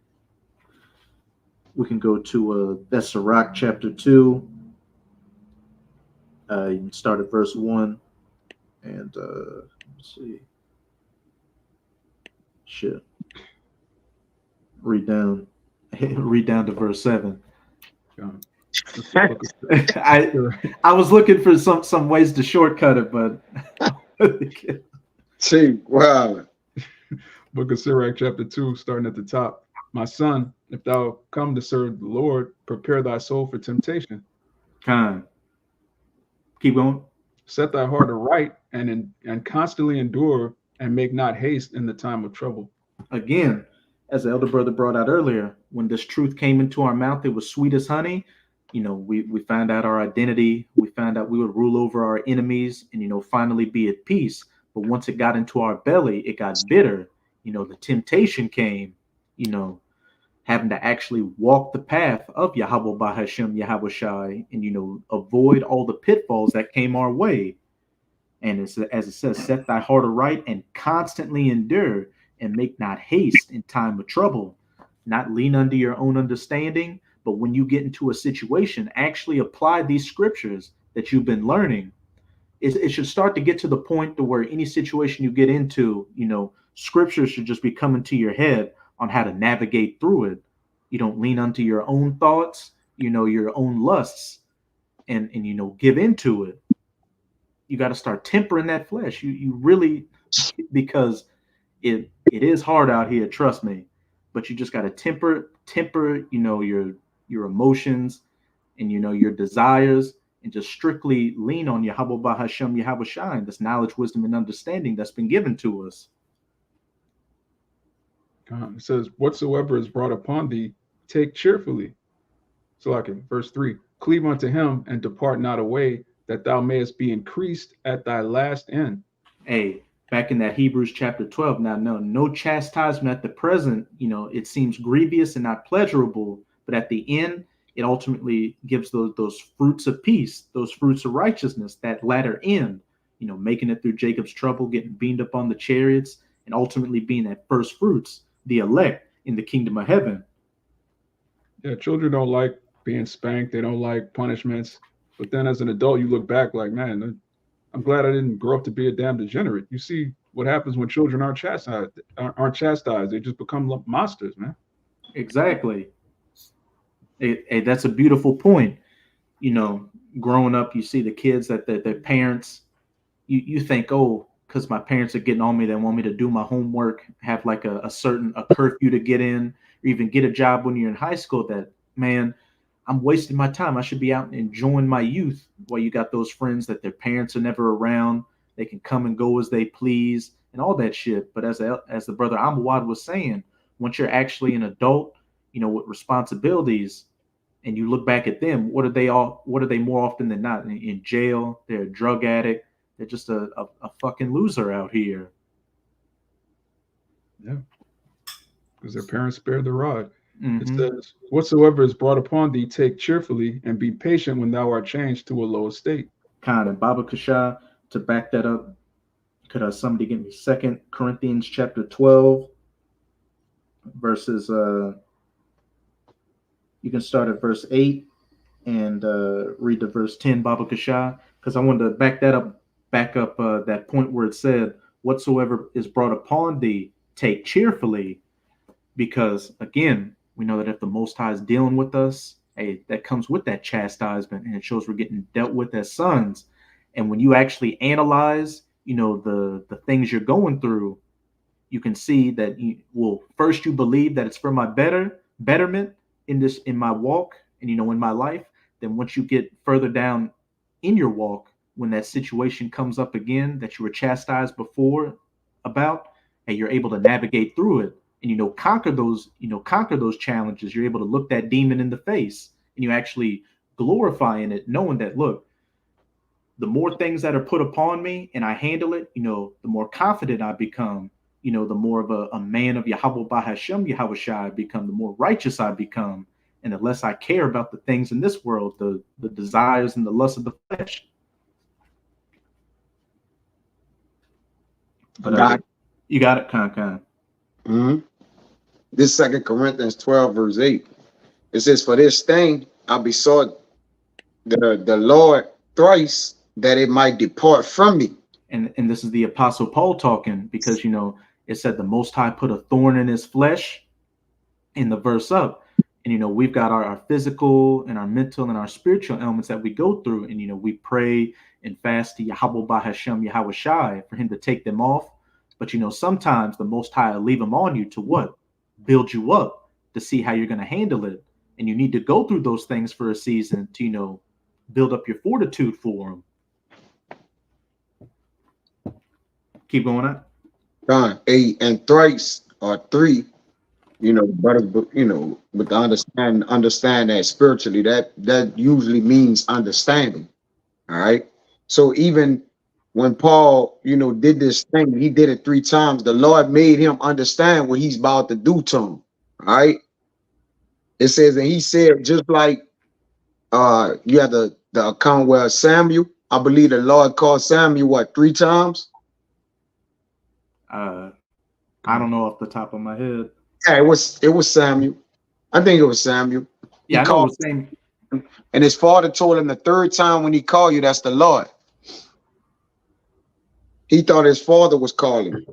We can go to that's Sirach chapter 2. You can start at verse 1, and let's see. Shit. Read down to verse 7. I was looking for some ways to shortcut it, but see, wow. Book of Sirach chapter 2, starting at the top. My son, if thou come to serve the Lord, prepare thy soul for temptation. Keep going. Set thy heart aright and constantly endure, and make not haste in the time of trouble. Again, as the elder brother brought out earlier, when this truth came into our mouth, it was sweet as honey. We found out our identity. We found out we would rule over our enemies and, finally be at peace. But once it got into our belly, it got bitter. The temptation came, having to actually walk the path of Yahweh Bahashem, Yahweh Shai, and, avoid all the pitfalls that came our way. And as it says, set thy heart aright and constantly endure, and make not haste in time of trouble. Not lean unto your own understanding, but when you get into a situation, actually apply these scriptures that you've been learning. It should start to get to the point to where any situation you get into, scripture should just be coming to your head on how to navigate through it. You don't lean unto your own thoughts, your own lusts, and give into it. You got to start tempering that flesh. You really, because it is hard out here, trust me. But you just got to temper, your emotions and your desires, and just strictly lean on Yahweh Bahashem, Yahweh Shai, this knowledge, wisdom, and understanding that's been given to us. It says, whatsoever is brought upon thee, take cheerfully. So like in verse 3, cleave unto him and depart not away, that thou mayest be increased at thy last end. Hey, back in that Hebrews chapter 12, now no chastisement at the present, it seems grievous and not pleasurable, but at the end, it ultimately gives those fruits of peace, those fruits of righteousness, that latter end, making it through Jacob's trouble, getting beamed up on the chariots, and ultimately being that first fruits, the elect in the kingdom of heaven. Yeah, children don't like being spanked. They don't like punishments. But then as an adult, you look back like, man, I'm glad I didn't grow up to be a damn degenerate. You see what happens when children aren't chastised. They just become monsters, man. Exactly. Hey, that's a beautiful point. Growing up, you see the kids that their parents, you think, oh, because my parents are getting on me, they want me to do my homework, have like a certain curfew to get in, or even get a job when you're in high school, that, man, I'm wasting my time. I should be out enjoying my youth. While you got those friends that their parents are never around, they can come and go as they please and all that shit. But as the brother Amawad was saying, once you're actually an adult, with responsibilities, and you look back at them, what are they more often than not? In jail, they're a drug addict. They're just a fucking loser out here. Yeah. Because their parents spared the rod. Mm-hmm. It says, whatsoever is brought upon thee, take cheerfully, and be patient when thou art changed to a low estate. Kind of Baba Kasha, to back that up, could somebody give me 2 Corinthians chapter 12, verses, you can start at verse 8 and read to verse 10, Baba Kasha, because I wanted to back up that point where it said, whatsoever is brought upon thee, take cheerfully. Because again, we know that if the Most High is dealing with us, hey, that comes with that chastisement, and it shows we're getting dealt with as sons. And when you actually analyze, the things you're going through, you can see that first you believe that it's for my betterment in my walk and in my life. Then once you get further down in your walk, when that situation comes up again that you were chastised before about, and you're able to navigate through it and conquer those challenges. You're able to look that demon in the face, and you actually glorify in it, knowing that, look, the more things that are put upon me and I handle it, the more confident I become, the more of a man of Yahweh Bahashem Yahushai I become, the more righteous I become, and the less I care about the things in this world, the desires and the lust of the flesh. But you got it, Khan. Mm-hmm. This 2 Corinthians 12, verse 8. It says, for this thing I besought the Lord thrice, that it might depart from me. And this is the Apostle Paul talking, because it said the Most High put a thorn in his flesh in the verse up. And we've got our physical and our mental and our spiritual elements that we go through. And we pray and fast to Yahweh Bahashem Yahushai for him to take them off. But sometimes the Most High will leave them on you to what? Build you up, to see how you're going to handle it. And you need to go through those things for a season to build up your fortitude for them. Keep going on. Done. 8 and thrice or 3. But to understand that spiritually, that usually means understanding. All right. So even when Paul, did this thing, he did it 3 times. The Lord made him understand what he's about to do to him. All right. It says, and he said, just like you have the account where Samuel, I believe the Lord called Samuel 3 times? I don't know off the top of my head. Yeah, it was Samuel. I think it was Samuel. Yeah, I know it was Samuel. And his father told him the 3rd time when he called you, that's the Lord. He thought his father was calling.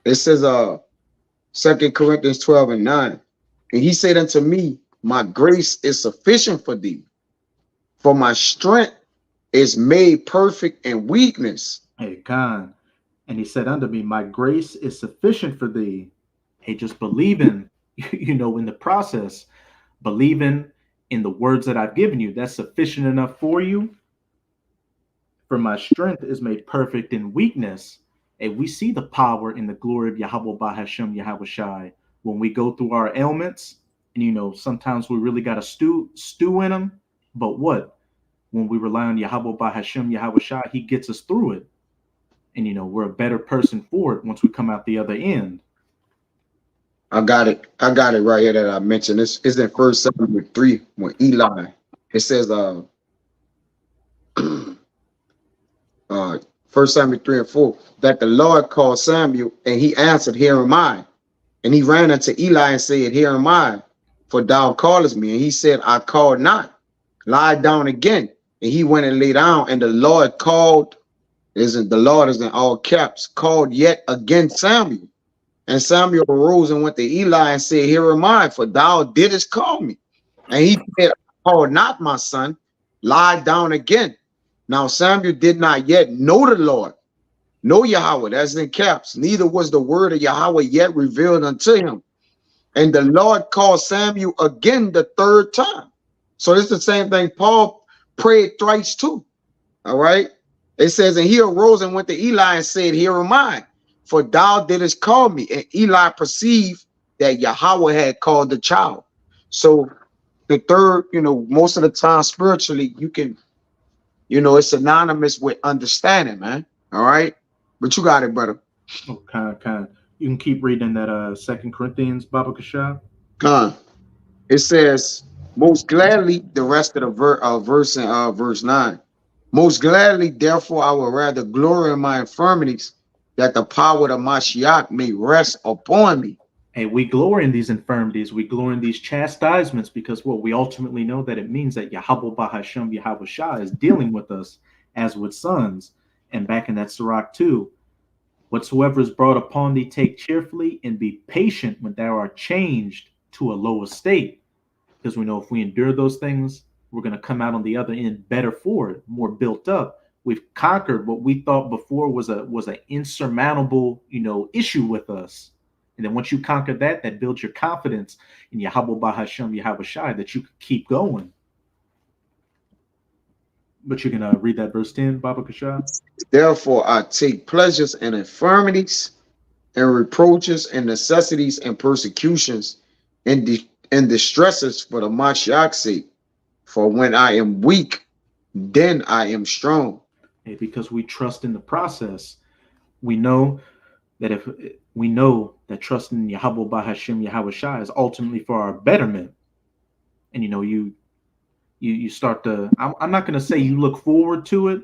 It says 2 Corinthians 12 and 9. And he said unto me, my grace is sufficient for thee, for my strength is made perfect in weakness. Hey, Khan. And he said unto me, my grace is sufficient for thee. Hey, just believing, in the process, believing in the words that I've given you, that's sufficient enough for you. For my strength is made perfect in weakness. And we see the power and the glory of Yahweh Bahashem Yahushai when we go through our ailments, and sometimes we really got to stew in them. But what? When we rely on Yahweh by Hashem, Yahweh Shai, he gets us through it. And we're a better person for it once we come out the other end. I got it right here that I mentioned. This is in 1 Samuel 3 when Eli, it says 1 Samuel 3 and 4, that the Lord called Samuel, and he answered, Here am I. And he ran unto Eli and said, Here am I, for thou callest me. And he said, I called not. Lie down again. And he went and lay down, and the Lord called, the Lord is in all caps, called yet again Samuel. And Samuel arose and went to Eli and said, Here am I, for thou didst call me. And he said, Call not, my son, lie down again. Now Samuel did not yet know the Lord, know Yahweh, that's in caps, neither was the word of Yahweh yet revealed unto him. And the Lord called Samuel again the third time. So it's the same thing Paul prayed thrice too. All right. It says, and he arose and went to Eli and said, Here am I, for thou didst call me. And Eli perceived that Yahweh had called the child. So the third, most of the time spiritually, you can, it's synonymous with understanding, man. All right. But you got it, brother. Oh, kind. You can keep reading that 2 Corinthians, Baba Kasha. It says, most gladly, the rest of the verse in verse 9. Most gladly, therefore, I will rather glory in my infirmities, that the power of Mashiach may rest upon me. Hey, we glory in these infirmities. We glory in these chastisements because we ultimately know that it means that Yahweh Bahashem, Yahweh Shah is dealing with us as with sons. And back in that Sirach 2, whatsoever is brought upon thee, take cheerfully and be patient when thou art changed to a low estate. Because we know if we endure those things, we're going to come out on the other end better for it, more built up. We've conquered what we thought before was an insurmountable, issue with us. And then once you conquer that builds your confidence in Yahweh Bahashem, Yahweh Shai, that you can keep going. But you're going to read that verse 10, Baba Kasha? Therefore, I take pleasures in infirmities and reproaches and necessities and persecutions and distresses for the Mashiach's sake. For when I am weak, then I am strong. Hey, because we trust in the process. We know that trusting in Yahweh Bahashem, Yahweh Shai is ultimately for our betterment. And you start to, I'm not going to say you look forward to it,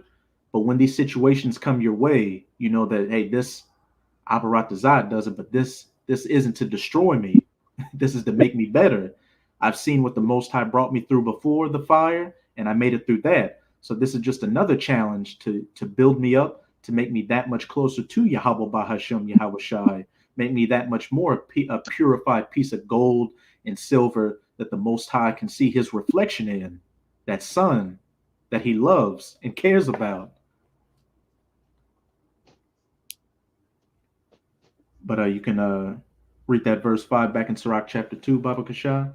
but when these situations come your way, you know that, hey, this Abarat Azad does it, but this isn't to destroy me. This is to make me better. I've seen what the Most High brought me through before the fire, and I made it through that. So this is just another challenge to build me up, to make me that much closer to Yahweh Bahashem, Yahweh Shai, make me that much more a purified piece of gold and silver that the Most High can see his reflection in, that sun that he loves and cares about. But you can read that verse 5 back in Sirach chapter 2, Baba Kasha.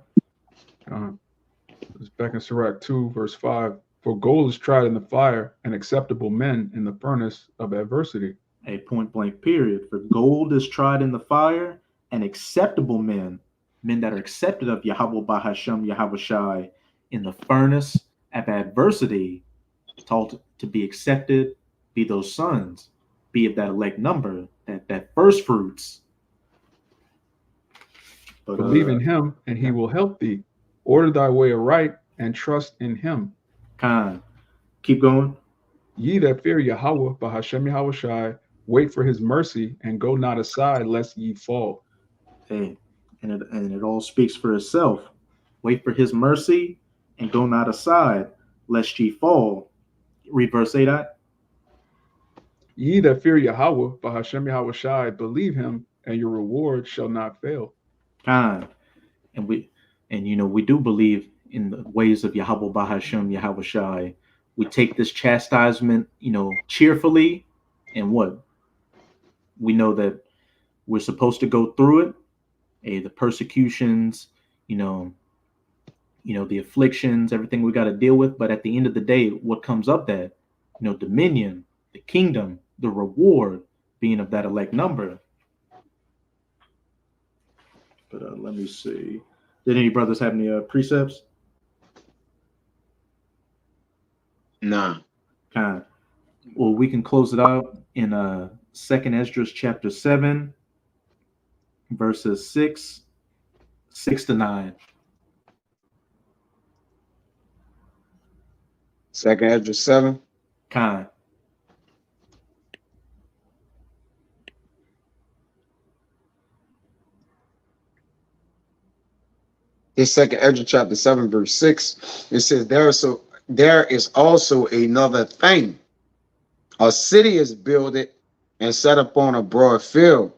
It's back in Sirach 2, verse 5. For gold is tried in the fire, and acceptable men in the furnace of adversity. A point blank period. For gold is tried in the fire, and acceptable men that are accepted of Yahweh Bahashem, Yahweh Shai, in the furnace of adversity, taught to be accepted, be those sons, be of that elect number, that first fruits. But, believe in him, and he will help thee. Order thy way aright, and trust in him. Keep going. Ye that fear Yahweh, Bahashem Yahweh Shai, wait for his mercy, and go not aside, lest ye fall. Hey, and it all speaks for itself. Wait for his mercy, and go not aside, lest ye fall. Read verse 8. Ye that fear Yahweh, Bahashem Yahweh Shai, believe him, and your reward shall not fail. And we do believe in the ways of Yahweh Bahashem, Yahweh Shai. We take this chastisement, cheerfully, and what? We know that we're supposed to go through it. The persecutions, the afflictions, everything we got to deal with. But at the end of the day, what comes up that, dominion, the kingdom, the reward being of that elect number. But let me see. Did any brothers have any precepts? Nah. Kind. Well, we can close it out in 2nd Esdras chapter 7, verses 6 to 9. 2nd Ezra 7. Kind. This 2nd Ezra chapter 7, verse 6. It says, there is also another thing. A city is builded and set upon a broad field,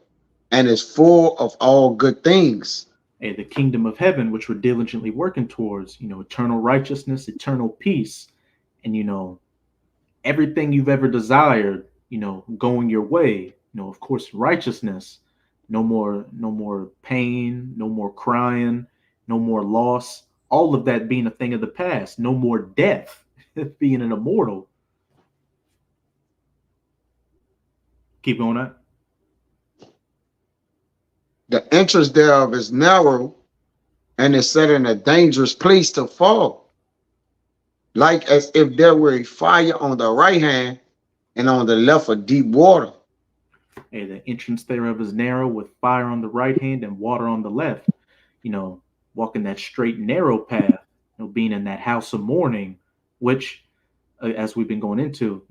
and is full of all good things. Hey, the kingdom of heaven, which we're diligently working towards, eternal righteousness, eternal peace, and everything you've ever desired, going your way. Of course, righteousness. No more pain, no more crying, no more loss. All of that being a thing of the past. No more death, being an immortal. Keep going on. The entrance thereof is narrow, and is set in a dangerous place to fall, like as if there were a fire on the right hand, and on the left a deep water. Hey, the entrance thereof is narrow, with fire on the right hand and water on the left. Walking that straight and narrow path, being in that house of mourning, which, as we've been going into,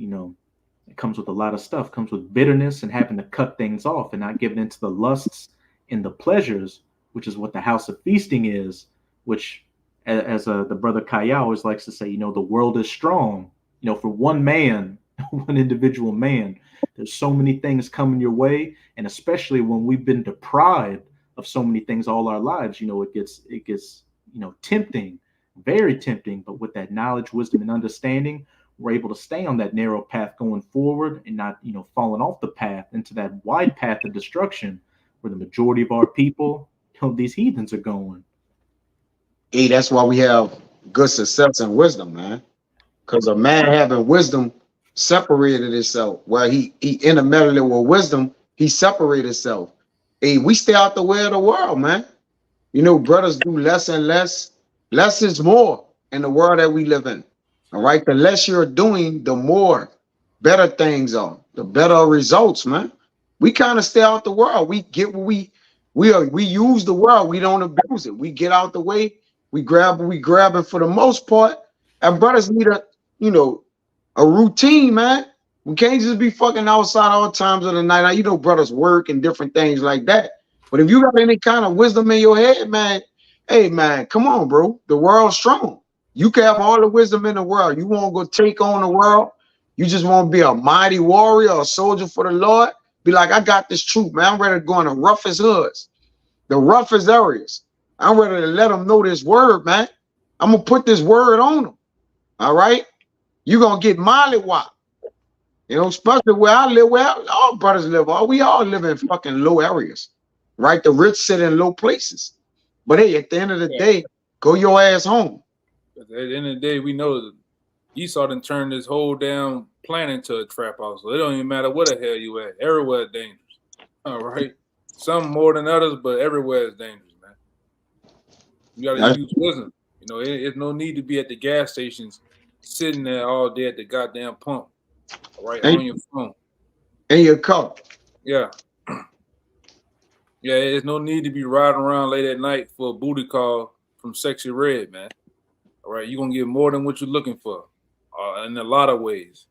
it comes with a lot of stuff. Comes with bitterness and having to cut things off and not giving into the lusts and the pleasures, which is what the house of feasting is, which, as the brother Kaya always likes to say, the world is strong. For one man, one individual man, there's so many things coming your way, and especially when we've been deprived of so many things all our lives, it gets tempting, very tempting. But with that knowledge, wisdom, and understanding, we're able to stay on that narrow path going forward and not, falling off the path into that wide path of destruction where the majority of our people, these heathens are going. Hey, that's why we have good success and wisdom, man. Because a man having wisdom separated himself. Well, he intermeddled with wisdom, he separated himself. Hey, we stay out the way of the world, man. Brothers do less and less. Less is more in the world that we live in. All right. The less you're doing, the more better things are, the better results, man. We kind of stay out the world. We get what we use the world. We don't abuse it. We get out the way. We grab what we grab, and for the most part, our brothers need a routine, man. We can't just be fucking outside all times of the night. Brothers work and different things like that. But if you got any kind of wisdom in your head, man, hey, man, come on, bro. The world's strong. You can have all the wisdom in the world. You won't go take on the world. You just want to be a mighty warrior, a soldier for the Lord. Be like, I got this troop, man. I'm ready to go in the roughest hoods, the roughest areas. I'm ready to let them know this word, man. I'm going to put this word on them. All right? You're going to get molly-wop. Especially where I live, where all brothers live. We all live in fucking low areas, right? The rich sit in low places. But hey, at the end of the day, go your ass home. At the end of the day, we know that Esau done turned this whole damn planet into a trap house. So it don't even matter where the hell you at. Everywhere is dangerous. All right. Some more than others, but everywhere is dangerous, man. You gotta use wisdom. There's no need to be at the gas stations sitting there all day at the goddamn pump. All right, on your phone. In your car. Yeah. Yeah, there's no need to be riding around late at night for a booty call from Sexy Red, man. All right, you're going to get more than what you're looking for in a lot of ways.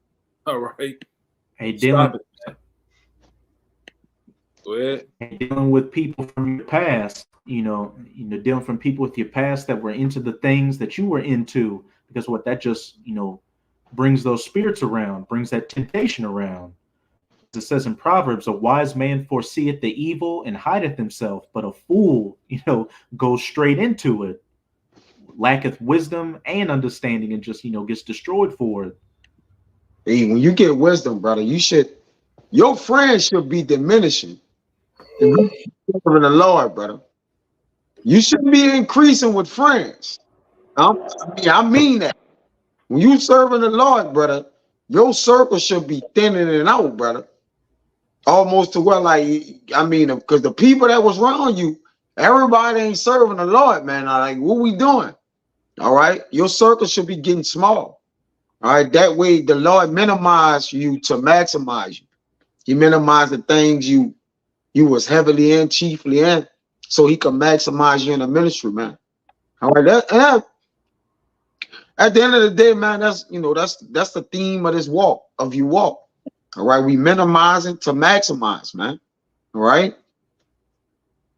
All right. Hey, Stop it, man. Go ahead. Dealing with people from your past, dealing from people with your past that were into the things that you were into, because what that just, brings those spirits around, brings that temptation around. It says in Proverbs, a wise man foreseeth the evil and hideth himself, but a fool, goes straight into it, lacketh wisdom and understanding, and just, gets destroyed for it. Hey, when you get wisdom, brother, your friends should be diminishing. In the Lord, brother. You shouldn't be increasing with friends. I mean that. When you serving the Lord, brother, your circle should be thinning out, brother. Almost to where, because the people that was around you, Everybody ain't serving the Lord, man. Like, what we doing? All right, your circle should be getting small. All right, that way the Lord minimize you to maximize you. He minimized the things you was heavily in, chiefly in, so he can maximize you in the ministry, man. All right, at the end of the day, man, that's that's the theme of this walk, of you walk. All right, we minimizing to maximize, man. All right,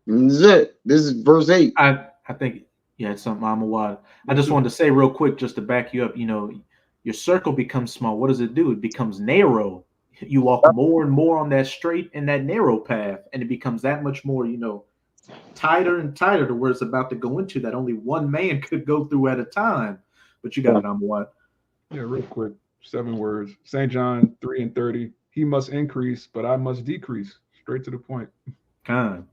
and this is it. This is verse 8. I think you had something, Amawad. I just wanted to say real quick, just to back you up, your circle becomes small. What does it do? It becomes narrow. You walk more and more on that straight and that narrow path, and it becomes that much more, tighter and tighter to where it's about to go into that only one man could go through at a time. But you got it, Amawad. Yeah, real quick, 7 words. St. John 3:30. He must increase, but I must decrease. Straight to the point. Khan.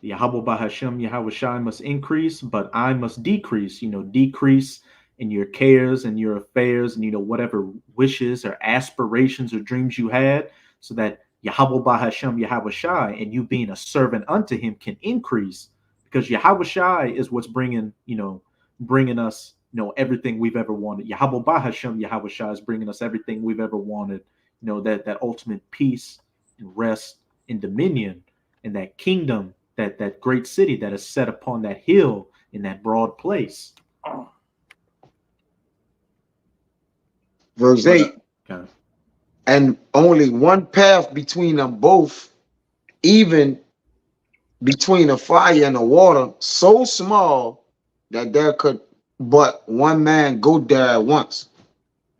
Yahweh Bahashem, Yahweh Shai must increase, but I must decrease. Decrease in your cares and your affairs and, whatever wishes or aspirations or dreams you had, so that Yahweh Bahashem, Yahweh Shai, and you being a servant unto him can increase, because Yahweh Shai is what's bringing us, everything we've ever wanted. Yahweh Bahashem, Yahweh Shai is bringing us everything we've ever wanted. That ultimate peace and rest and dominion and that kingdom, that great city that is set upon that hill in that broad place. Verse 8. Okay. And only one path between them both, even between the fire and the water, so small that there could but one man go there at once.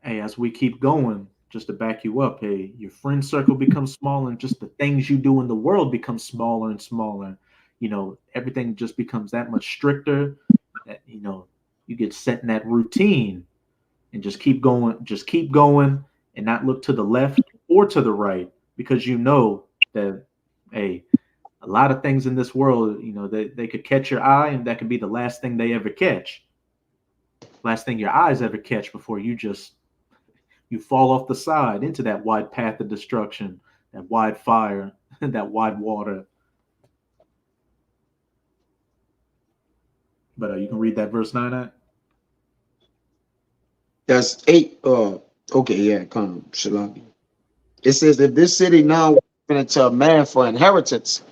Hey, as we keep going, just to back you up, hey, your friend circle becomes smaller, and just the things you do in the world become smaller and smaller. Everything just becomes that much stricter. That, you get set in that routine and just keep going and not look to the left or to the right, because that, hey, a lot of things in this world, they could catch your eye, and that could be the last thing they ever catch. Last thing your eyes ever catch before you fall off the side into that wide path of destruction, that wide fire, that wide water. But you can read that verse 9 at. That's 8. Okay, yeah, come, Shalom. It says, if this city now given into a man for inheritance,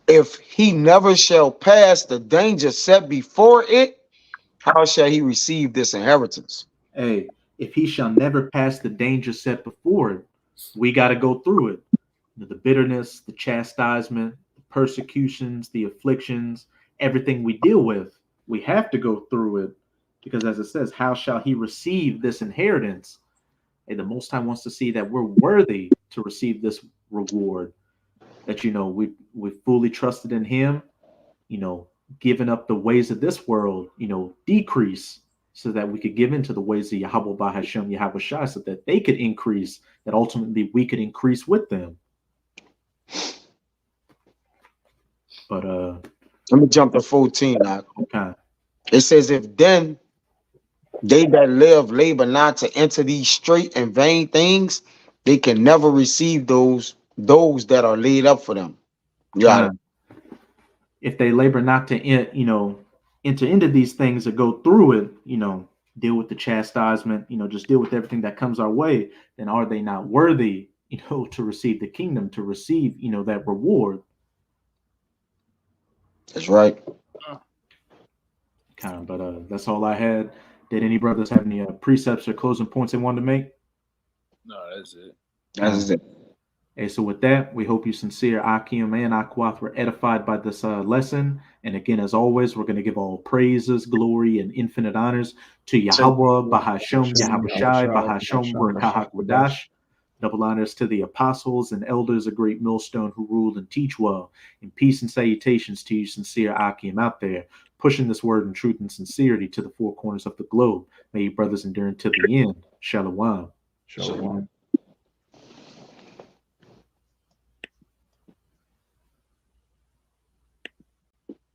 if he never shall pass the danger set before it, how shall he receive this inheritance? Hey, if he shall never pass the danger set before it, we got to go through it. The bitterness, the chastisement, the persecutions, the afflictions, everything we deal with, we have to go through it, because as it says, how shall he receive this inheritance? Hey, the Most High wants to see that we're worthy to receive this reward, that, we fully trusted in him, giving up the ways of this world, decrease, so that we could give into the ways of Yahweh Bahashem, Yahweh Shai, so that they could increase, that ultimately we could increase with them. But let me jump to 14 now. Okay. It says, if then they that live labor not to enter these straight and vain things, they can never receive those that are laid up for them. Yeah. If they labor not to enter into these things or go through it, deal with the chastisement, just deal with everything that comes our way, then are they not worthy, to receive the kingdom, to receive, that reward? That's right. But that's all I had. Did any brothers have any precepts or closing points they wanted to make? No, that's it. That's it. Hey, so with that, we hope you sincere Akim and Akwath were edified by this lesson. And again, as always, we're going to give all praises, glory, and infinite honors to Yahweh, Bahashem, Yahweh Shai, Bahashem, Barakah Wadash. Double honors to the apostles and elders of Great Millstone who rule and teach well. And peace and salutations to you, sincere Akim out there, pushing this word in truth and sincerity to the four corners of the globe. May you brothers endure until the end. Shalom. Shalom.